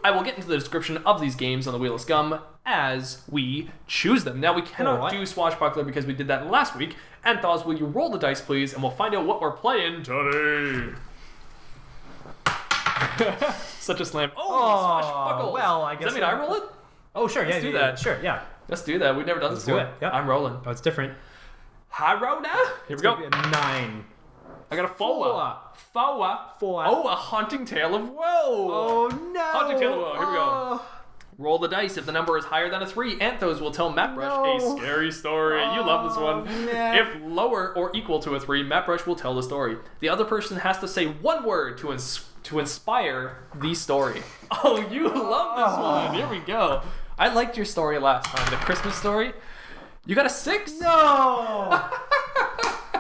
I will get into the description of these games on the Wheel of Scum as we choose them. Now, we cannot do Swashbuckler because we did that last week. Anth0z, will you roll the dice, please, and we'll find out what we're playing today. Such a slam. Oh, Swashbuckle. Well, I guess. Does that mean I roll it? Oh, sure. Let's do that. Sure, yeah. Let's do that. We've never done this do before. it. Yep. I'm rolling. Oh, it's different. Hi, Rona. Here we go. Be a 9. I got a 4. 4. Oh, A Haunting Tale of Woe. Oh, no. Haunting Tale of Woe. Here we go. Roll the dice. If the number is higher than a 3, Anth0z will tell Mattbrush a scary story. You love this one. Man. If lower or equal to a 3, Mattbrush will tell the story. The other person has to say one word to to inspire the story. Oh, you love this one. Here we go. I liked your story last time, the Christmas story. You got a 6? No!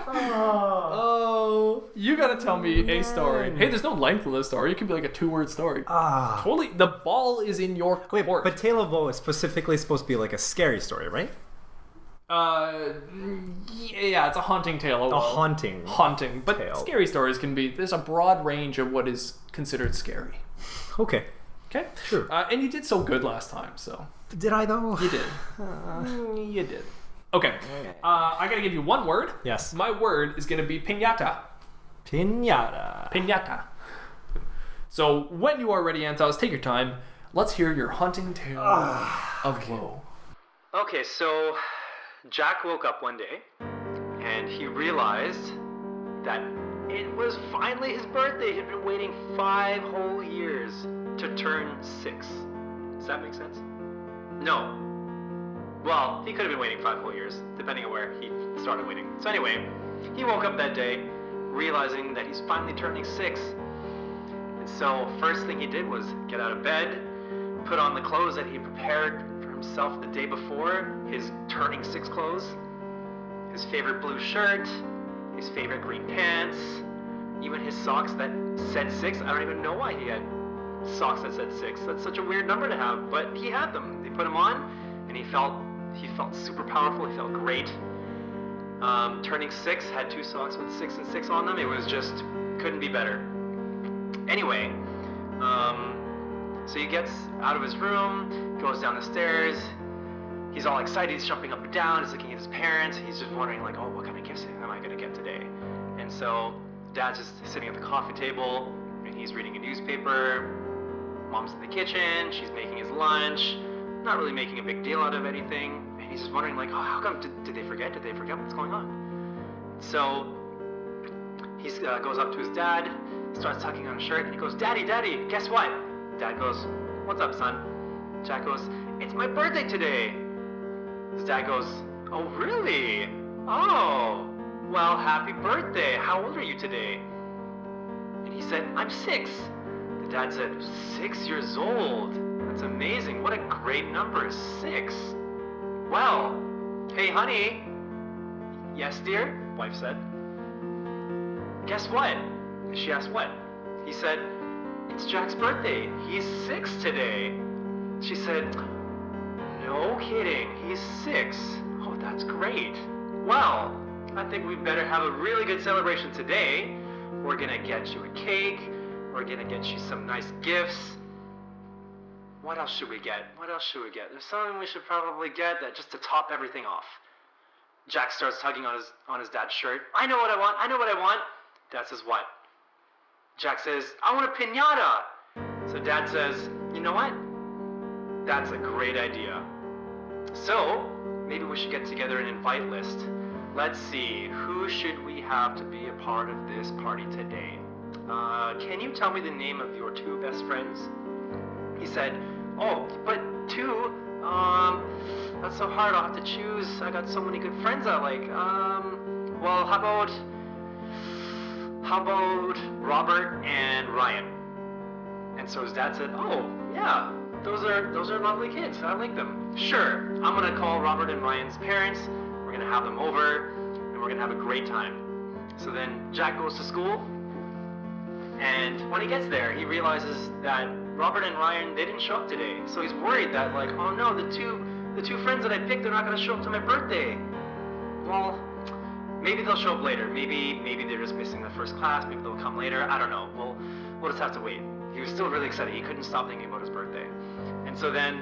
Oh, you gotta tell me a story. Hey, there's no length of this story. It could be like a 2-word story. Totally. The ball is in your court. Wait, but Tale of Woe is specifically supposed to be like a scary story, right? Yeah, it's a haunting tale. A haunting. Haunting. But tale. Scary stories can be, there's a broad range of what is considered scary. Okay. Okay? Sure. And you did so good last time, so. Did I though? You did. You did. Okay. I gotta give you one word. Yes. My word is gonna be piñata. Piñata. Piñata. So when you are ready, Anth0z, take your time. Let's hear your haunting tale of woe. Okay, so Jack woke up one day and he realized that it was finally his birthday. He'd been waiting 5 whole years to turn 6. Does that make sense? No. Well, he could have been waiting 5 whole years, depending on where he started waiting. So anyway, he woke up that day realizing that he's finally turning 6. And so first thing he did was get out of bed, put on the clothes that he prepared for himself the day before, his turning 6 clothes, his favorite blue shirt, his favorite green pants, even his socks that said 6. I don't even know why he had socks that said 6. That's such a weird number to have, but he had them. They put them on, and he felt super powerful. He felt great. Turning 6, had 2 socks with 6 and 6 on them. It was just, couldn't be better. Anyway, so he gets out of his room, goes down the stairs. He's all excited. He's jumping up and down. He's looking at his parents. He's just wondering, like, oh, what kind of gifts am I going to get today? And so Dad's just sitting at the coffee table, and he's reading a newspaper. Mom's in the kitchen. She's making his lunch. Not really making a big deal out of anything. And he's just wondering, like, oh, how come? Did they forget? Did they forget what's going on? So he goes up to his dad, starts tugging on his shirt, and he goes, Daddy, guess what? Dad goes, what's up, son? Jack goes, it's my birthday today. His dad goes, oh, really? Oh, well, happy birthday. How old are you today? And he said, I'm 6. The dad said, 6 years old? That's amazing. What a great number, 6. Well, hey, honey. Yes, dear? Wife said. Guess what? She asked what? He said, it's Jack's birthday. He's 6 today. She said, no kidding. He's 6. Oh, that's great. Well, I think we better have a really good celebration today. We're gonna get you a cake. We're gonna get you some nice gifts. What else should we get? There's something we should probably get that just to top everything off. Jack starts tugging on his dad's shirt. I know what I want. Dad says, what? Jack says, I want a piñata. So Dad says, you know what? That's a great idea. So, maybe we should get together an invite list. Let's see, who should we have to be a part of this party today? Can you tell me the name of your 2 best friends? He said, oh, but 2? That's so hard, I'll have to choose. I got so many good friends I like. Well, how about Robert and Ryan? And so his dad said, oh, yeah, those are lovely kids. I like them. Sure, I'm gonna call Robert and Ryan's parents. We're gonna have them over, and we're gonna have a great time. So then Jack goes to school, and when he gets there, he realizes that Robert and Ryan, they didn't show up today. So he's worried that, like, oh no, the two friends that I picked, they're not gonna show up to my birthday. Well, maybe they'll show up later. Maybe they're just missing the first class. Maybe they'll come later. I don't know. We'll just have to wait. He was still really excited. He couldn't stop thinking about his birthday. And so then,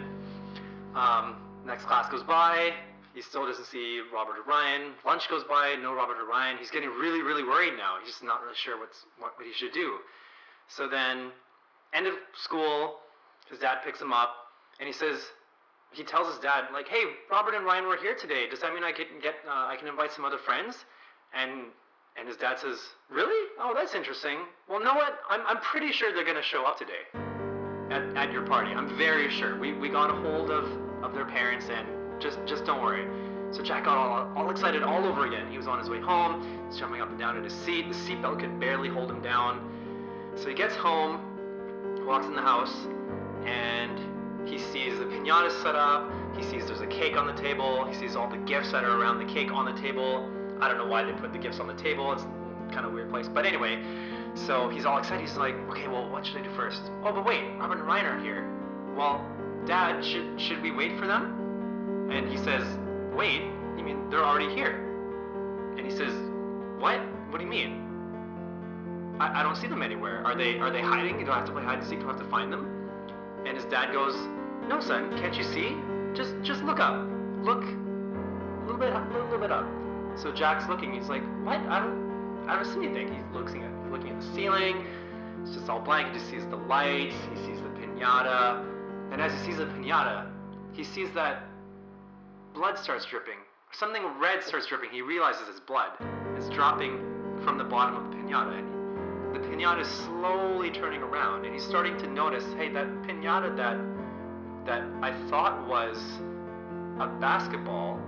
next class goes by. He still doesn't see Robert or Ryan. Lunch goes by, no Robert or Ryan. He's getting really, really worried now. He's just not really sure what he should do. So then, end of school, his dad picks him up, and he tells his dad, like, hey, Robert and Ryan were here today. Does that mean I can invite some other friends? And his dad says, really? Oh, that's interesting. Well, know what? I'm pretty sure they're gonna show up today at your party. I'm very sure. We got a hold of their parents, and just don't worry. So Jack got all excited all over again. He was on his way home. He's jumping up and down in his seat. The seatbelt could barely hold him down. So he gets home, walks in the house, and he sees the pinata set up. He sees there's a cake on the table. He sees all the gifts that are around the cake on the table. I don't know why they put the gifts on the table. It's kind of a weird place. But anyway, so he's all excited. He's like, okay, well, what should I do first? Oh, but wait, Robert and Ryan aren't here. Well, Dad, should we wait for them? And he says, wait? You mean they're already here? And he says, what? What do you mean? I don't see them anywhere. Are they hiding? Do I have to play hide and seek? Do I have to find them? And his dad goes, no, son, can't you see? Just look up. Look a little bit up. So Jack's looking. He's like, what? I don't see anything. He's looking at the ceiling. It's just all blank. He just sees the lights. He sees the pinata. And as he sees the pinata, he sees that blood starts dripping. Something red starts dripping. He realizes it's blood. It's dropping from the bottom of the pinata. And the pinata is slowly turning around. And he's starting to notice, hey, that pinata that I thought was a basketball,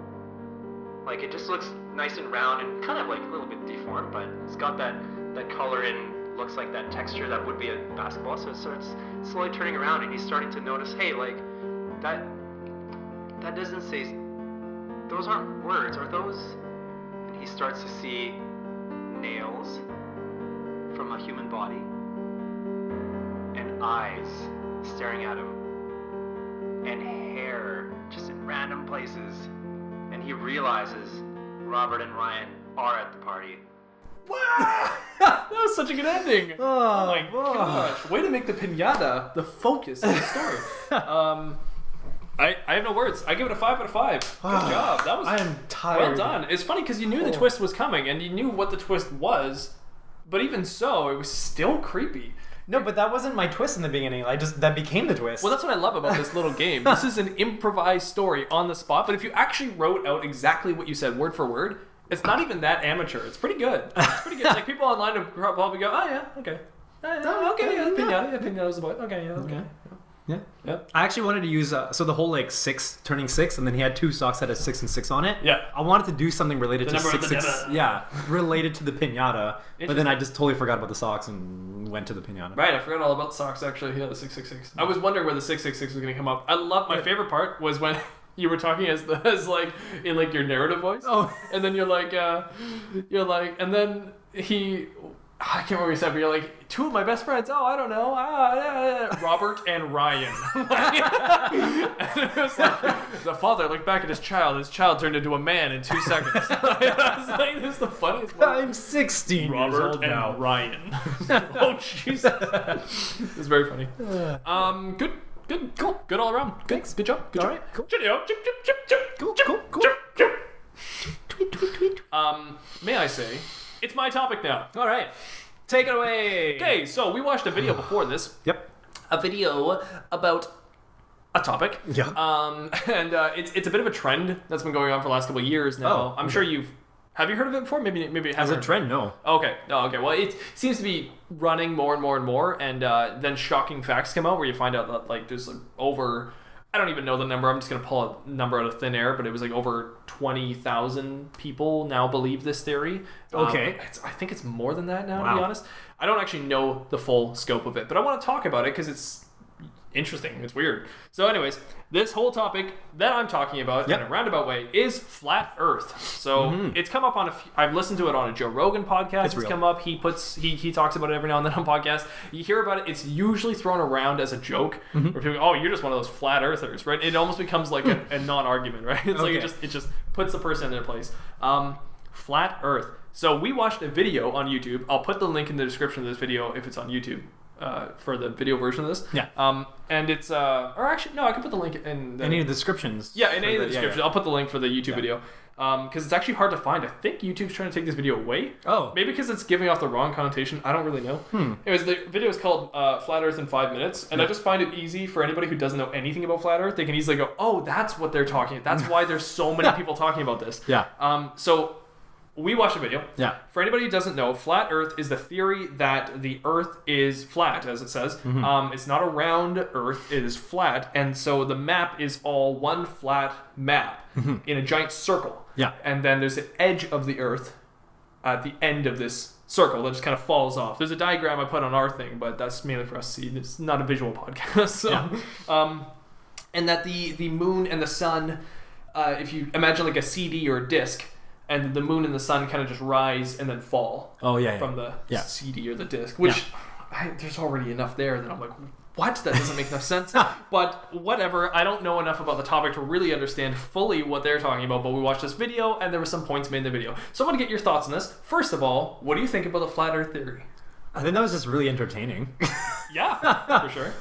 like it just looks nice and round and kind of like a little bit deformed, but it's got that color and looks like that texture that would be a basketball. So it starts slowly turning around, and he's starting to notice, hey, like that doesn't say, those aren't words, are those? And he starts to see nails from a human body and eyes staring at him and hair just in random places, and he realizes Robert and Ryan are at the party. That was such a good ending. Oh my gosh. Way to make the pinata the focus of the story. I have no words. I give it a 5 out of 5. Good job. That was I am tired. well done. It's funny because you knew the twist was coming and you knew what the twist was, but even so, it was still creepy. No, but that wasn't my twist in the beginning. That became the twist. Well, that's what I love about this little game. This is an improvised story on the spot, but if you actually wrote out exactly what you said word for word, it's not even that amateur. It's pretty good. It's pretty good. Like, people online would probably go, oh, yeah, okay. Pinata was the boy. Okay, yeah, okay. Yeah. I actually wanted to use so the whole like 6 turning 6, and then he had 2 socks that had 6 and 6 on it. Yeah. I wanted to do something related The to number of 6 the 6. Yeah, related to the pinata. But then I just totally forgot about the socks and went to the pinata. Right, I forgot all about socks actually. Yeah, the 666. I was wondering where the 666 was going to come up. I love my favorite part was when you were talking as like in like your narrative voice. Oh. And then you're like, and then I can't remember what you said, but you're like, 2 of my best friends. Oh, I don't know. Robert and Ryan. And it was like, the father looked back at his child. His child turned into a man in 2 seconds. I was like, this is the funniest one. I'm 16 Robert years old and now. Ryan. Oh, Jesus. It was very funny. Good, cool. Good all around. Good. Thanks. Good job. Good All job. right, cool. Cheerio. Chip, chip, chip, chip. Cool. Tweet. May I say, it's my topic now. All right. Take it away. Okay, so we watched a video before this. Yep. A video about a topic. Yeah. And it's a bit of a trend that's been going on for the last couple of years now. Oh, I'm sure have you heard of it before? Maybe it As hasn't. a trend, no. Okay. Well, it seems to be running more and more and more, and then shocking facts come out where you find out that like there's like over, I don't even know the number. I'm just gonna pull a number out of thin air, but it was like over 20,000 people now believe this theory. Okay. I think it's more than that now, to Wow. be honest. I don't actually know the full scope of it, but I want to talk about it because it's interesting. It's weird. So anyways, this whole topic that I'm talking about in a roundabout way is flat Earth. So it's come up on I've listened to it on a Joe Rogan podcast. It's real. come up. He talks about it every now and then on podcasts. You hear about it. It's usually thrown around as a joke. Where people go, oh, you're just one of those flat earthers, right? It almost becomes like a non-argument, right? It's like it just puts the person in their place. Flat Earth. So we watched a video on YouTube. I'll put the link in the description of this video if it's on YouTube. For the video version of this. Yeah. And it's or actually no, I can put the link in Any of the descriptions. Yeah, in any of the description. Yeah. I'll put the link for the YouTube video. Because it's actually hard to find. I think YouTube's trying to take this video away. Oh. Maybe because it's giving off the wrong connotation. I don't really know. Anyways, the video is called Flat Earth in 5 minutes. And I just find it easy for anybody who doesn't know anything about Flat Earth. They can easily go, oh, that's what they're talking. That's why there's so many people talking about this. Yeah. So we watched a video. Yeah. For anybody who doesn't know, flat Earth is the theory that the Earth is flat, as it says. It's not a round Earth; it is flat, and so the map is all one flat map in a giant circle. Yeah. And then there's an edge of the Earth at the end of this circle that just kind of falls off. There's a diagram I put on our thing, but that's mainly for us to see. It's not a visual podcast. So, and that the moon and the sun, if you imagine like a CD or a disc, and the moon and the sun kind of just rise and then fall from the CD or the disc, which there's already enough there that I'm like, what? That doesn't make enough sense. But whatever. I don't know enough about the topic to really understand fully what they're talking about, but we watched this video and there were some points made in the video. So I want to get your thoughts on this. First of all, what do you think about the flat earth theory? I think that was just really entertaining. Yeah, for sure.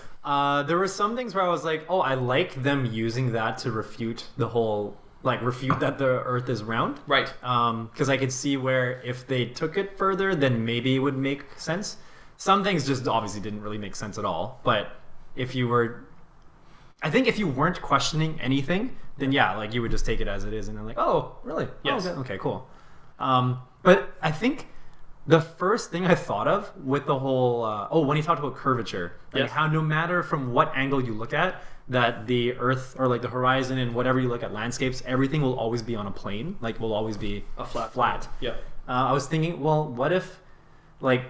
There were some things where I was like, oh, I like them using that to refute the whole, like, refute that the earth is round. Right. Because I could see where if they took it further, then maybe it would make sense. Some things just obviously didn't really make sense at all. But if you were, I think if you weren't questioning anything, then like you would just take it as it is, and then like, oh, really? Yes. Oh, okay, cool. But I think the first thing I thought of with the whole, when he talked about curvature, like how no matter from what angle you look at, that the earth or like the horizon and whatever you look at landscapes, everything will always be on a plane, like will always be a flat. Plane. Yeah. I was thinking, well, what if, like,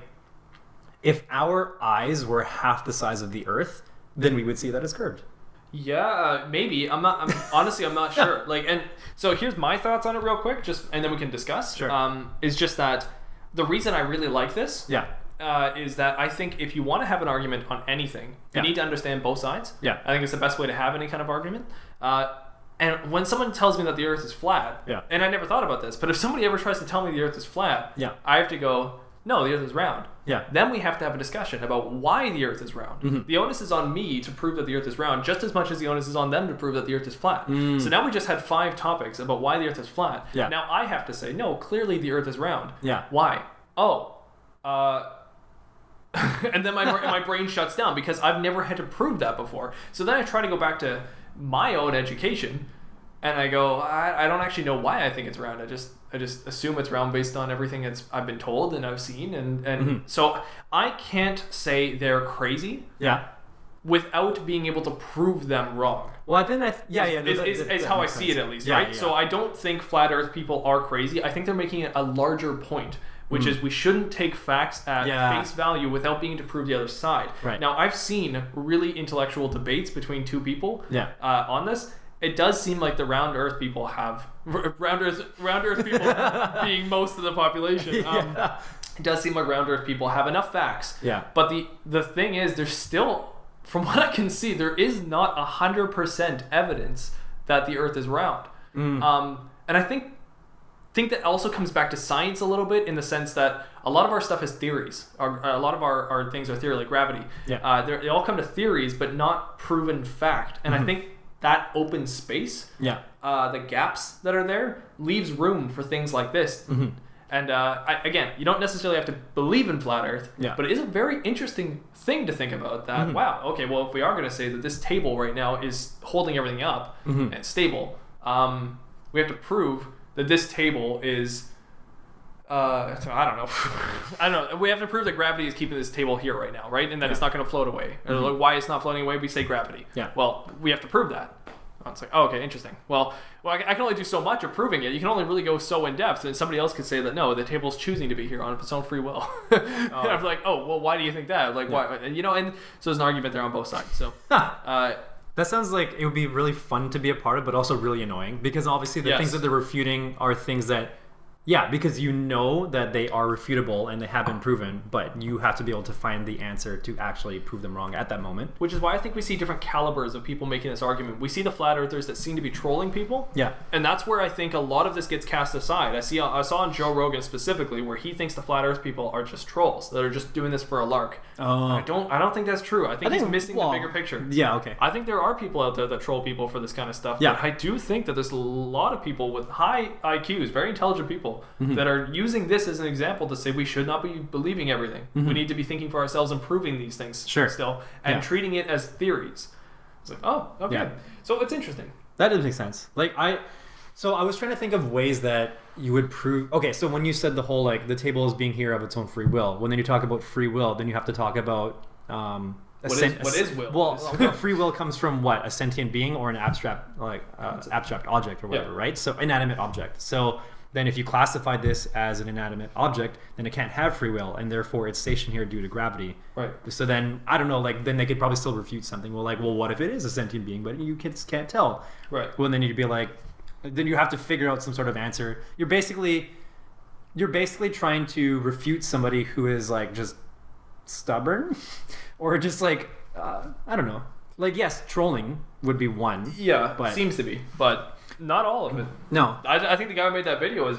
if our eyes were half the size of the earth, then we would see that as curved. Yeah, maybe. I'm honestly, I'm not sure. Like, and so here's my thoughts on it real quick, and then we can discuss. Sure. Is just that the reason I really like this is that I think if you want to have an argument on anything, you need to understand both sides. Yeah. I think it's the best way to have any kind of argument. And when someone tells me that the earth is flat, and I never thought about this, but if somebody ever tries to tell me the earth is flat, I have to go, no, the earth is round. Yeah. Then we have to have a discussion about why the earth is round. Mm-hmm. The onus is on me to prove that the earth is round just as much as the onus is on them to prove that the earth is flat. So now we just had 5 topics about why the earth is flat. Yeah. Now I have to say, no, clearly the earth is round. Yeah. Why? Oh. And then my brain shuts down because I've never had to prove that before. So then I try to go back to my own education and I go, I don't actually know why I think it's round. I just assume it's round based on everything I've been told and I've seen, and so I can't say they're crazy. Yeah. Without being able to prove them wrong. Well, I think is how I see it at least, right? Yeah. So I don't think flat Earth people are crazy. I think they're making it a larger point, which is we shouldn't take facts at face value without being able to prove the other side. Right. Now I've seen really intellectual debates between 2 people on this. It does seem like the round Earth people have round Earth people being most of the population. It does seem like round Earth people have enough facts. Yeah. But the thing is, there's still, from what I can see, there is not 100% evidence that the Earth is round. And I think that also comes back to science a little bit in the sense that a lot of our stuff is theories. A lot of our things are theory, like gravity. Yeah. They all come to theories, but not proven fact. And I think that open space, the gaps that are there, leaves room for things like this. And again, you don't necessarily have to believe in flat Earth, but it is a very interesting thing to think about that, wow, okay, well, if we are going to say that this table right now is holding everything up and it's stable, we have to prove that this table is, I don't know. We have to prove that gravity is keeping this table here right now, right? And that it's not going to float away. And like, why it's not floating away? We say gravity. Yeah. Well, we have to prove that. It's like, oh, okay, interesting. Well, I can only do so much of proving it. You can only really go so in depth, and somebody else could say that no, the table's choosing to be here on its own free will. And I'm like, oh, well, why do you think that? Like, why? And and so there's an argument there on both sides. So. That sounds like it would be really fun to be a part of, but also really annoying because obviously the things that they're refuting are things that, because you know that they are refutable and they have been proven, but you have to be able to find the answer to actually prove them wrong at that moment. Which is why I think we see different calibers of people making this argument. We see the flat earthers that seem to be trolling people. Yeah. And that's where I think a lot of this gets cast aside. I saw on Joe Rogan specifically where he thinks the flat earth people are just trolls that are just doing this for a lark. I don't think that's true. I think he's missing the bigger picture. Yeah, okay. I think there are people out there that troll people for this kind of stuff. Yeah. But I do think that there's a lot of people with high IQs, very intelligent people, that are using this as an example to say we should not be believing everything. We need to be thinking for ourselves and proving these things still and treating it as theories. It's like, oh, okay. Yeah. So it's interesting. That does make sense. I was trying to think of ways that you would prove. Okay, so when you said the whole like the table is being here of its own free will, when then you talk about free will, then you have to talk about what is will? Well, free will comes from what? A sentient being or an abstract abstract object or whatever, right? So inanimate object. So then if you classify this as an inanimate object, then it can't have free will, and therefore it's stationed here due to gravity. Right. So then, I don't know, like, then they could probably still refute something. Well, like, well, what if it is a sentient being, but you kids can't tell? Right. Well, then you'd be like, then you have to figure out some sort of answer. You're basically trying to refute somebody who is, like, just stubborn, or just, like, I don't know. Like, yes, trolling would be one. Yeah, but seems to be, but not all of it. No. I think the guy who made that video is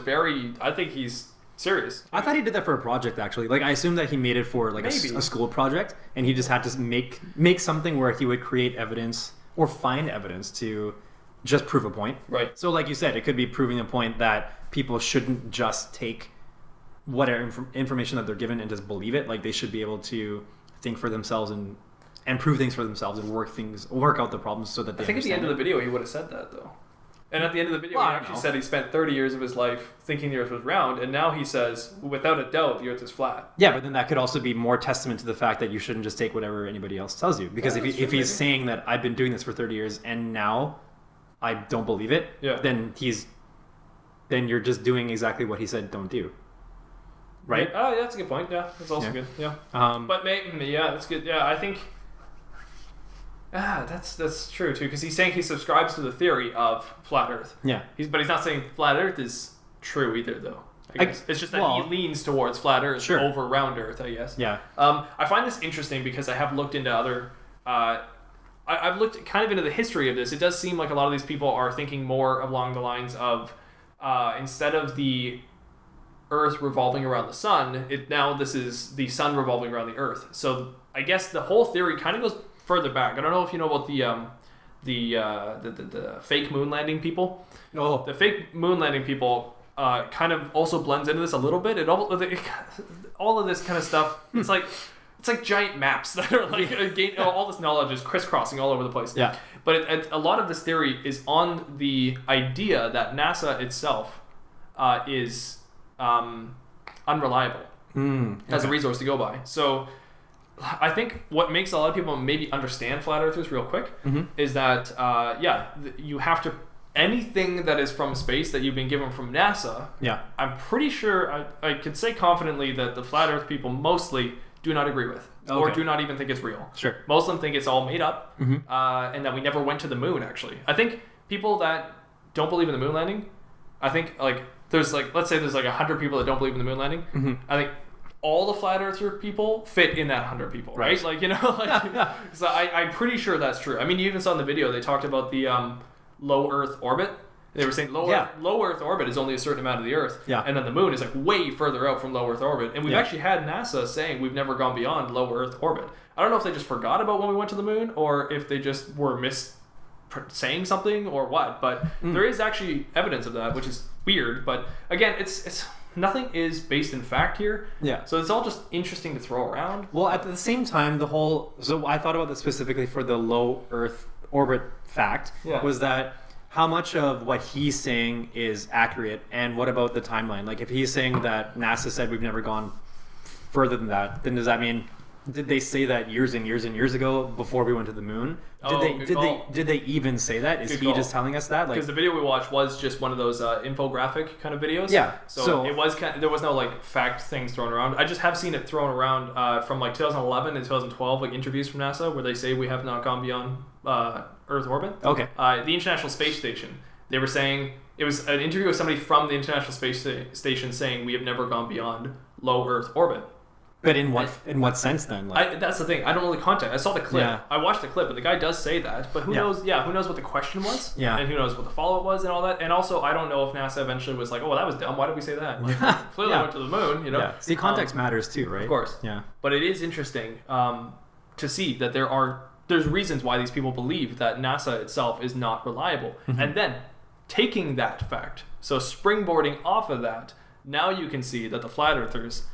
I think he's serious. I thought he did that for a project, actually. Like, I assumed that he made it for, like, a school project, and he just had to make something where he would create evidence or find evidence to just prove a point. Right. So, like you said, it could be proving a point that people shouldn't just take whatever information that they're given and just believe it. Like, they should be able to think for themselves and prove things for themselves and work out the problems so that they I think at the end of the it. video he would have said that, though. And at the end of the video, Well, he I don't actually know. said he spent 30 years of his life thinking the Earth was round, and now he says, without a doubt, the Earth is flat. Yeah, but then that could also be more testament to the fact that you shouldn't just take whatever anybody else tells you. Because Yeah, if that's he's true, saying that I've been doing this for 30 years and now I don't believe it, Yeah. then you're just doing exactly what he said don't do. Right? Oh, yeah, that's a good point. Yeah, that's also Yeah. good. Yeah. Um, But maybe, yeah, that's good. Yeah, I think... that's true, too, because he's saying he subscribes to the theory of flat Earth. yeah. But he's not saying flat Earth is true either, though. I guess. It's just that well, he leans towards flat Earth Sure. over round Earth, I guess. Yeah. I find this interesting because I have looked into other... I've looked kind of into the history of this. It does seem like a lot of these people are thinking more along the lines of instead of the Earth revolving around the sun, this is the sun revolving around the Earth. So I guess the whole theory kind of goes further back. I don't know if you know about the fake moon landing people. Oh. The fake moon landing people kind of also blends into this a little bit. All of this kind of stuff. It's like giant maps that are like all this knowledge is crisscrossing all over the place. Yeah. But a lot of this theory is on the idea that NASA itself is unreliable as a resource to go by. So I think what makes a lot of people maybe understand flat earthers real quick is that you have to anything that is from space that you've been given from NASA. Yeah. I'm pretty sure I could say confidently that the flat earth people mostly do not agree with or Okay. do not even think it's real. Sure. Most of them think it's all made up and that we never went to the moon, actually. I think people that don't believe in the moon landing, I think like there's like, let's say there's like 100 people that don't believe in the moon landing. I think all the flat earther people fit in that 100 people, right? Like, you know, like, so I'm pretty sure that's true. I mean, you even saw in the video, they talked about the low Earth orbit. They were saying low Earth orbit is only a certain amount of the Earth, and then the moon is like way further out from low Earth orbit. And we've actually had NASA saying we've never gone beyond low Earth orbit. I don't know if they just forgot about when we went to the moon, or if they just were saying something, or what. But there is actually evidence of that, which is weird. But again, it's nothing is based in fact here. Yeah. So it's all just interesting to throw around. Well, at the same time, so I thought about this specifically for the low Earth orbit fact, was that how much of what he's saying is accurate, and what about the timeline? Like, if he's saying that NASA said we've never gone further than that, then does that mean, did they say that years and years and years ago before we went to the moon? Did they even say that? Is he just telling us that? Like, because the video we watched was just one of those infographic kind of videos. Yeah. So it was there was no like fact things thrown around. I just have seen it thrown around from like 2011 and 2012, like interviews from NASA where they say we have not gone beyond Earth orbit. Okay. The International Space Station. They were saying it was an interview with somebody from the International Space Station saying we have never gone beyond low Earth orbit. But in what sense then? Like, That's the thing. I don't know the context. I saw the clip. Yeah. I watched the clip, but the guy does say that. But who knows? Yeah, who knows what the question was? Yeah. And who knows what the follow-up was and all that. And also, I don't know if NASA eventually was like, oh, well, that was dumb. Why did we say that? Like, clearly went to the moon, you know? yeah. See, context matters too, right? Of course. Yeah. But it is interesting to see that there's reasons why these people believe that NASA itself is not reliable. And then taking that fact, so springboarding off of that, now you can see that the flat earthers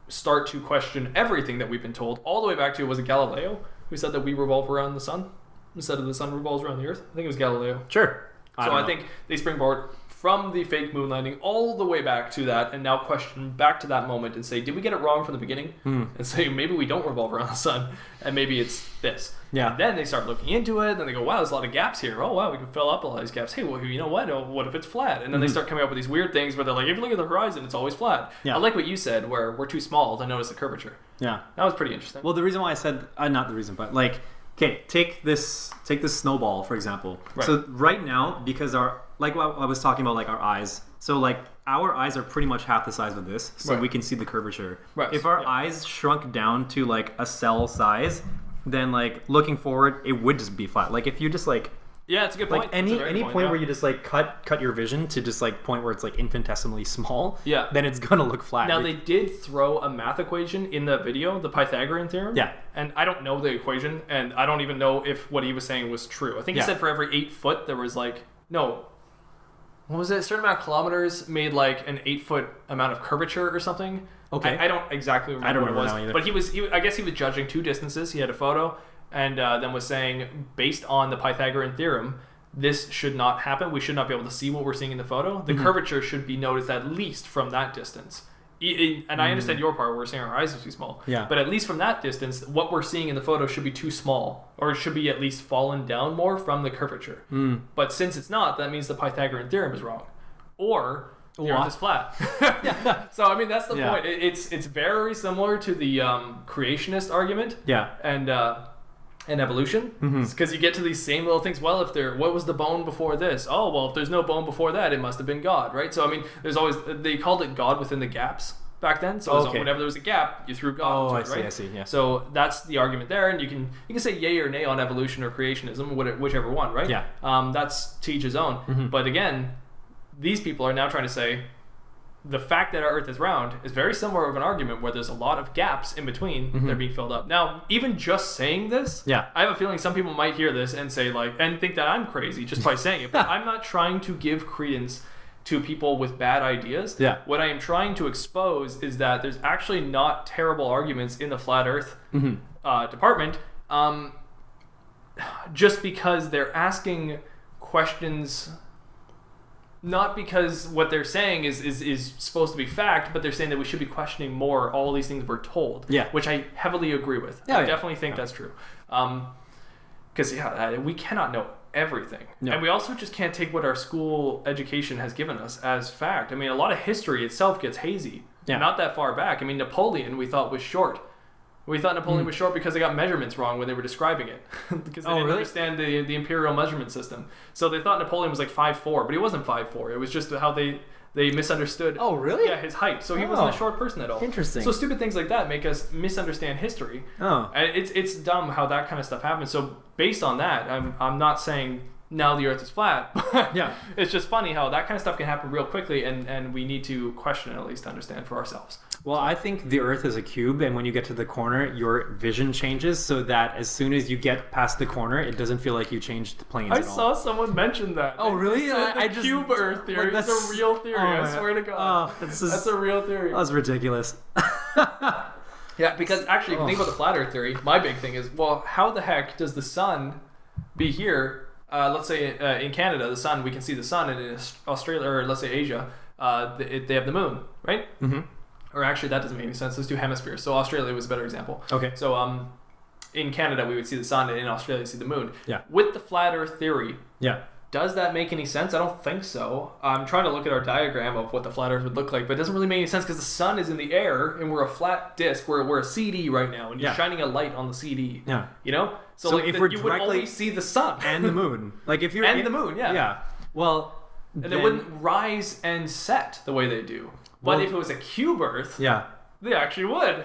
start to question everything that we've been told, all the way back to, was it Galileo who said that we revolve around the sun instead of the sun revolves around the earth? I think it was Galileo. Sure. I think they springboard from the fake moon landing all the way back to that, and now question back to that moment and say, did we get it wrong from the beginning? And say, maybe we don't revolve around the sun, and maybe it's this. Yeah. And then they start looking into it, and they go, wow, there's a lot of gaps here. Oh, wow, we can fill up all these gaps. Hey, well, you know what? Oh, what if it's flat? And then they start coming up with these weird things where they're like, if you look at the horizon, it's always flat. Yeah. I like what you said, where we're too small to notice the curvature. Yeah. That was pretty interesting. Well, the reason why I said not the reason, but like, okay, take this snowball for example. Right. So right now, because like what I was talking about, like our eyes. So like our eyes are pretty much half the size of this, so Right. we can see the curvature. Right. If our Yeah. eyes shrunk down to like a cell size, then like looking forward, it would just be flat. Like if you just like Yeah, it's a good point. like It's a any very good point yeah. where you just like cut your vision to just like point where it's like infinitesimally small, Yeah. then it's gonna look flat. Now, they did throw a math equation in the video, the Pythagorean theorem. Yeah. And I don't know the equation, and I don't even know if what he was saying was true. I think he Yeah. said for every 8 foot, there was like, no, what was it? A certain amount of kilometers made like an 8 foot amount of curvature or something. Okay. I don't exactly remember I don't what it was. remember now either. But I guess he was judging two distances. He had a photo, and then was saying, based on the Pythagorean theorem, this should not happen. We should not be able to see what we're seeing in the photo. The curvature should be noticed at least from that distance. And I understand your part where we're saying our eyes are too small. Yeah. But at least from that distance, what we're seeing in the photo should be too small, or it should be at least fallen down more from the curvature. But since it's not, that means the Pythagorean theorem is wrong. Or the Earth is flat. So, I mean, that's the Yeah. point. It's very similar to the creationist argument Yeah. and evolution, because you get to these same little things. Well, what was the bone before this? Oh, well, if there's no bone before that, it must have been God, right? So I mean, there's always, they called it God within the gaps back then. So it was, Okay. whenever there was a gap, you threw God into it, right? I see. Yeah. So that's the argument there, and you can say yay or nay on evolution or creationism, whichever one, right? Yeah. That's to each his own. But again, these people are now trying to say the fact that our Earth is round is very similar of an argument where there's a lot of gaps in between that are being filled up. Now, even just saying this, Yeah. I have a feeling some people might hear this and say and think that I'm crazy just by saying it. But I'm not trying to give credence to people with bad ideas. Yeah. What I am trying to expose is that there's actually not terrible arguments in the flat Earth department, just because they're asking questions. Not because what they're saying is supposed to be fact, but they're saying that we should be questioning more all these things we're told. Yeah. Which I heavily agree with. Yeah, I yeah. definitely think that's true. Because, we cannot know everything. No. And we also just can't take what our school education has given us as fact. I mean, a lot of history itself gets hazy. Yeah. Not that far back. I mean, Napoleon we thought was short. We thought Napoleon was short because they got measurements wrong when they were describing it. Because they didn't really? understand the imperial measurement system. So they thought Napoleon was like 5'4", but he wasn't 5'4". It was just how they misunderstood Oh, really? yeah, his height. So he wasn't a Oh. short person at all. Interesting. So stupid things like that make us misunderstand history. Oh. And it's dumb how that kind of stuff happens. So based on that, I'm not saying now the Earth is flat. Yeah. It's just funny how that kind of stuff can happen real quickly, and we need to question it at least to understand for ourselves. Well, I think the Earth is a cube, and when you get to the corner, your vision changes so that as soon as you get past the corner, it doesn't feel like you changed the planes I at all. saw someone mention that. Oh, really? They said I the just- cube Earth theory like, is a real theory. oh I my- swear to God. Oh, this is- That's a real theory. That was ridiculous. Yeah, because actually, if you think about the flat Earth theory, my big thing is, well, how the heck does the sun be here? Let's say in Canada, the sun, we can see the sun, and in Australia, or let's say Asia, they have the moon, right? Mm-hmm. Or actually, that doesn't make any sense. There's two hemispheres. So Australia was a better example. Okay. So in Canada, we would see the sun, and in Australia, we see the moon. Yeah. With the flat Earth theory, Yeah. does that make any sense? I don't think so. I'm trying to look at our diagram of what the flat Earth would look like, but it doesn't really make any sense because the sun is in the air, and we're a flat disc. We're a CD right now, and you're Yeah. shining a light on the CD. Yeah. You know? So So like if we're you would directly- always see the sun. And the moon. Like if you're And the moon, yeah. Yeah. Well, And they wouldn't rise and set the way they do. But Well- if it was a cube Earth, Yeah. they actually would.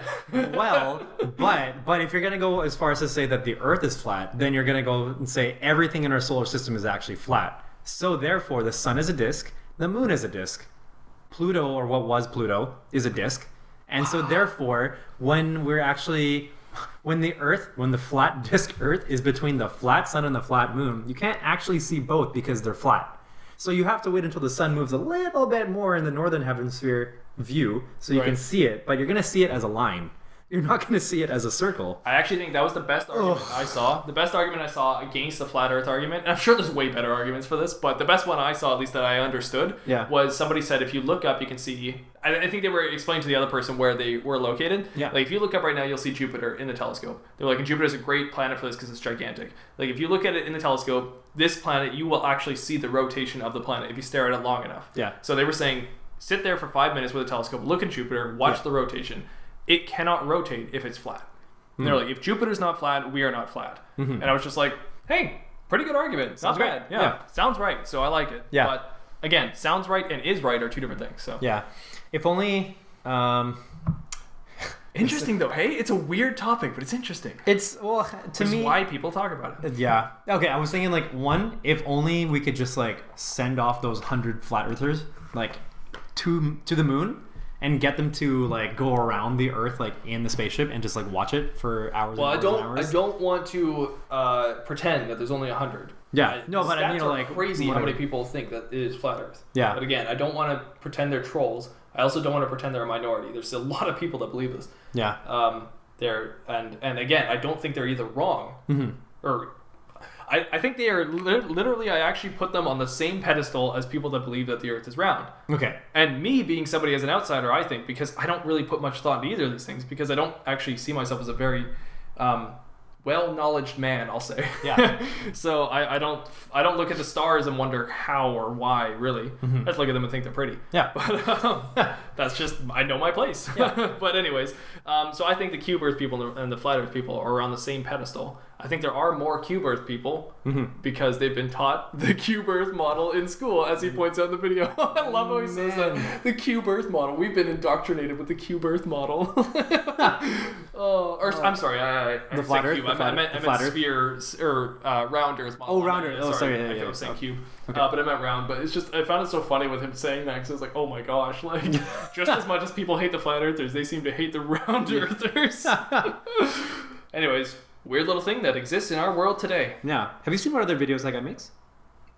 Well, but if you're gonna go as far as to say that the Earth is flat, then you're gonna go and say everything in our solar system is actually flat. So therefore, the sun is a disk, the moon is a disk, Pluto, or what was Pluto, is a disk, and so therefore, when the flat disk Earth is between the flat sun and the flat moon, you can't actually see both because they're flat. So you have to wait until the sun moves a little bit more in the northern hemisphere view so you can Right. see it, but you're going to see it as a line. you're not going to see it as a circle. I actually think that was the best argument I saw. The best argument I saw against the flat Earth argument, and I'm sure there's way better arguments for this, but the best one I saw, at least that I understood, was somebody said if you look up, you can see. I think they were explaining to the other person where they were located. Yeah. Like if you look up right now, you'll see Jupiter in the telescope. They're like, and Jupiter's a great planet for this because it's gigantic. Like if you look at it in the telescope, this planet, you will actually see the rotation of the planet if you stare at it long enough. Yeah. So they were saying, sit there for 5 minutes with a telescope, look at Jupiter, watch the rotation. It cannot rotate if it's flat. And they're like, if Jupiter's not flat, we are not flat. And I was just like, hey, pretty good argument. Sounds bad. Yeah. Sounds right. So I like it. Yeah. But again, sounds right and is right are two different things. So Yeah. If only... interesting though. Hey, it's a weird topic, but it's interesting. It's, well, to Which me... is why people talk about it. Yeah. Okay, I was thinking, like, one, if only we could just, like, send off those 100 flat earthers, like, to the moon and get them to, like, go around the Earth, like, in the spaceship and just, like, watch it for hours Well, and hours and hours. I don't want to pretend that there's only 100. Yeah. No, but I mean, like, crazy how whatever. many people think that it is flat Earth. Yeah. But again, I don't want to pretend they're trolls. I also don't want to pretend they're a minority. There's a lot of people that believe this. Yeah. And again, I don't think they're either wrong or I think they are literally. I actually put them on the same pedestal as people that believe that the Earth is round. Okay. And me being somebody as an outsider, I think, because I don't really put much thought into either of these things, because I don't actually see myself as a very well-knowledged man, I'll say. Yeah. So I don't look at the stars and wonder how or why, really. I just look at them and think they're pretty. Yeah. But that's just, I know my place. Yeah. But anyways, so I think the cube Earth people and the flat Earth people are on the same pedestal. I think there are more cube Earth people because they've been taught the cube Earth model in school, as he points out in the video. I love how he says that. The cube Earth model. We've been indoctrinated with the cube Earth model. I'm sorry, I The flat said Earth? cube. The I meant flat Earth? sphere or round Earth model. Oh, round Earth. Oh, sorry. I Yeah, was saying yeah. cube. Okay. But I meant round. But it's just, I found it so funny with him saying that, because I was like, oh my gosh, like, just as much as people hate the flat Earthers, they seem to hate the round Earthers. Anyways, weird little thing that exists in our world today. Yeah. Have you seen what other videos that guy makes?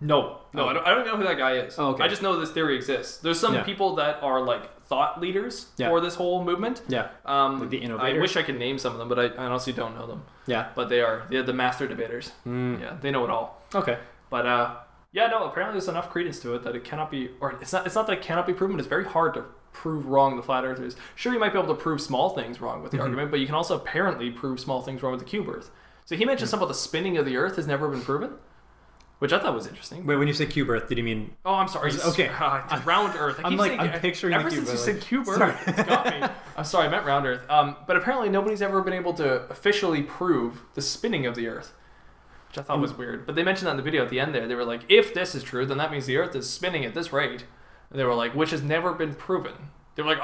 No, I don't know who that guy is. Oh, okay. I just know this theory exists. There's some people that are like thought leaders for this whole movement. Yeah. Like the innovators. I wish I could name some of them, but I honestly don't know them. Yeah. But they're the master debaters. Yeah, they know it all. Okay. But yeah, no, apparently there's enough credence to it that it cannot be, or it's not that it cannot be proven. It's very hard to prove wrong the flat earthers. Sure, you might be able to prove small things wrong with the argument, but you can also apparently prove small things wrong with the cube Earth. So he mentioned something about the spinning of the Earth has never been proven, which I thought was interesting. Wait, when you say cube Earth, did you mean... Oh, I'm sorry. Okay. Round Earth. I'm picturing ever the cube since Earth. you said cube Earth, it's got me. I'm sorry, I meant round Earth. But apparently nobody's ever been able to officially prove the spinning of the Earth, which I thought was weird. But they mentioned that in the video at the end there. They were like, if this is true, then that means the Earth is spinning at this rate. And they were like, which has never been proven. They were like,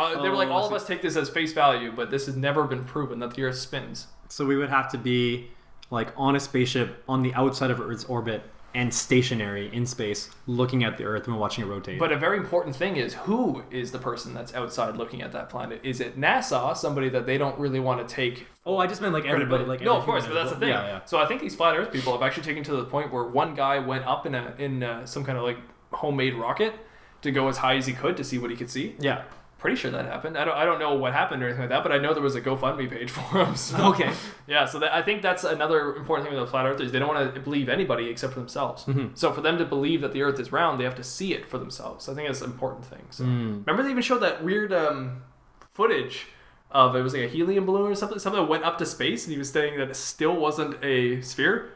all of us take this as face value, but this has never been proven that the Earth spins. So we would have to be like on a spaceship on the outside of Earth's orbit and stationary in space looking at the Earth and watching it rotate. But a very important thing is, who is the person that's outside looking at that planet? Is it NASA, somebody that they don't really want to take? Oh, I just meant like everybody. Like no, every of course, human but that's the thing. Yeah. So I think these flat Earth people have actually taken to the point where one guy went up in some kind of like homemade rocket to go as high as he could to see what he could see. Yeah. Pretty sure that happened. I don't know what happened or anything like that, but I know there was a GoFundMe page for him. So. Okay. Yeah, so I think that's another important thing with the flat earthers. They don't want to believe anybody except for themselves. So for them to believe that the Earth is round, they have to see it for themselves. I think that's an important thing. So remember they even showed that weird footage of, it was like a helium balloon or something that went up to space, and he was saying that it still wasn't a sphere.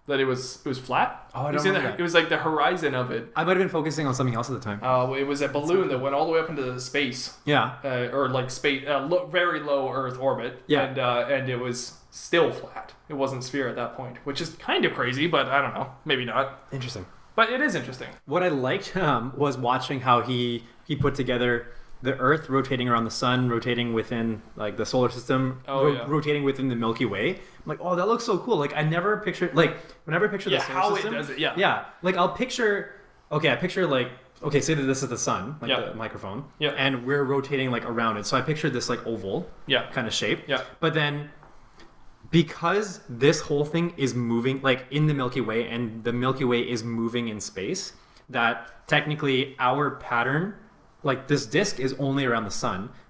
That it was flat. Oh, I don't remember that. It was like the horizon of it. I might have been focusing on something else at the time. It was a balloon that went all the way up into space. Yeah. Or like space, very low Earth orbit. Yeah. And it was still flat. It wasn't sphere at that point, which is kind of crazy, but I don't know, maybe not. Interesting. But it is interesting. What I liked was watching how he put together the Earth rotating around the sun, rotating within like the solar system, rotating within the Milky Way. I'm like, oh, that looks so cool. Like I never pictured, like whenever I picture the solar how system, it does it. Yeah. Yeah. Like I picture like, okay, say that this is the sun, like the microphone. Yeah. And we're rotating like around it. So I pictured this like oval kind of shape. Yeah. But then because this whole thing is moving like in the Milky Way and the Milky Way is moving in space, that technically our pattern, like this disk is only around the sun,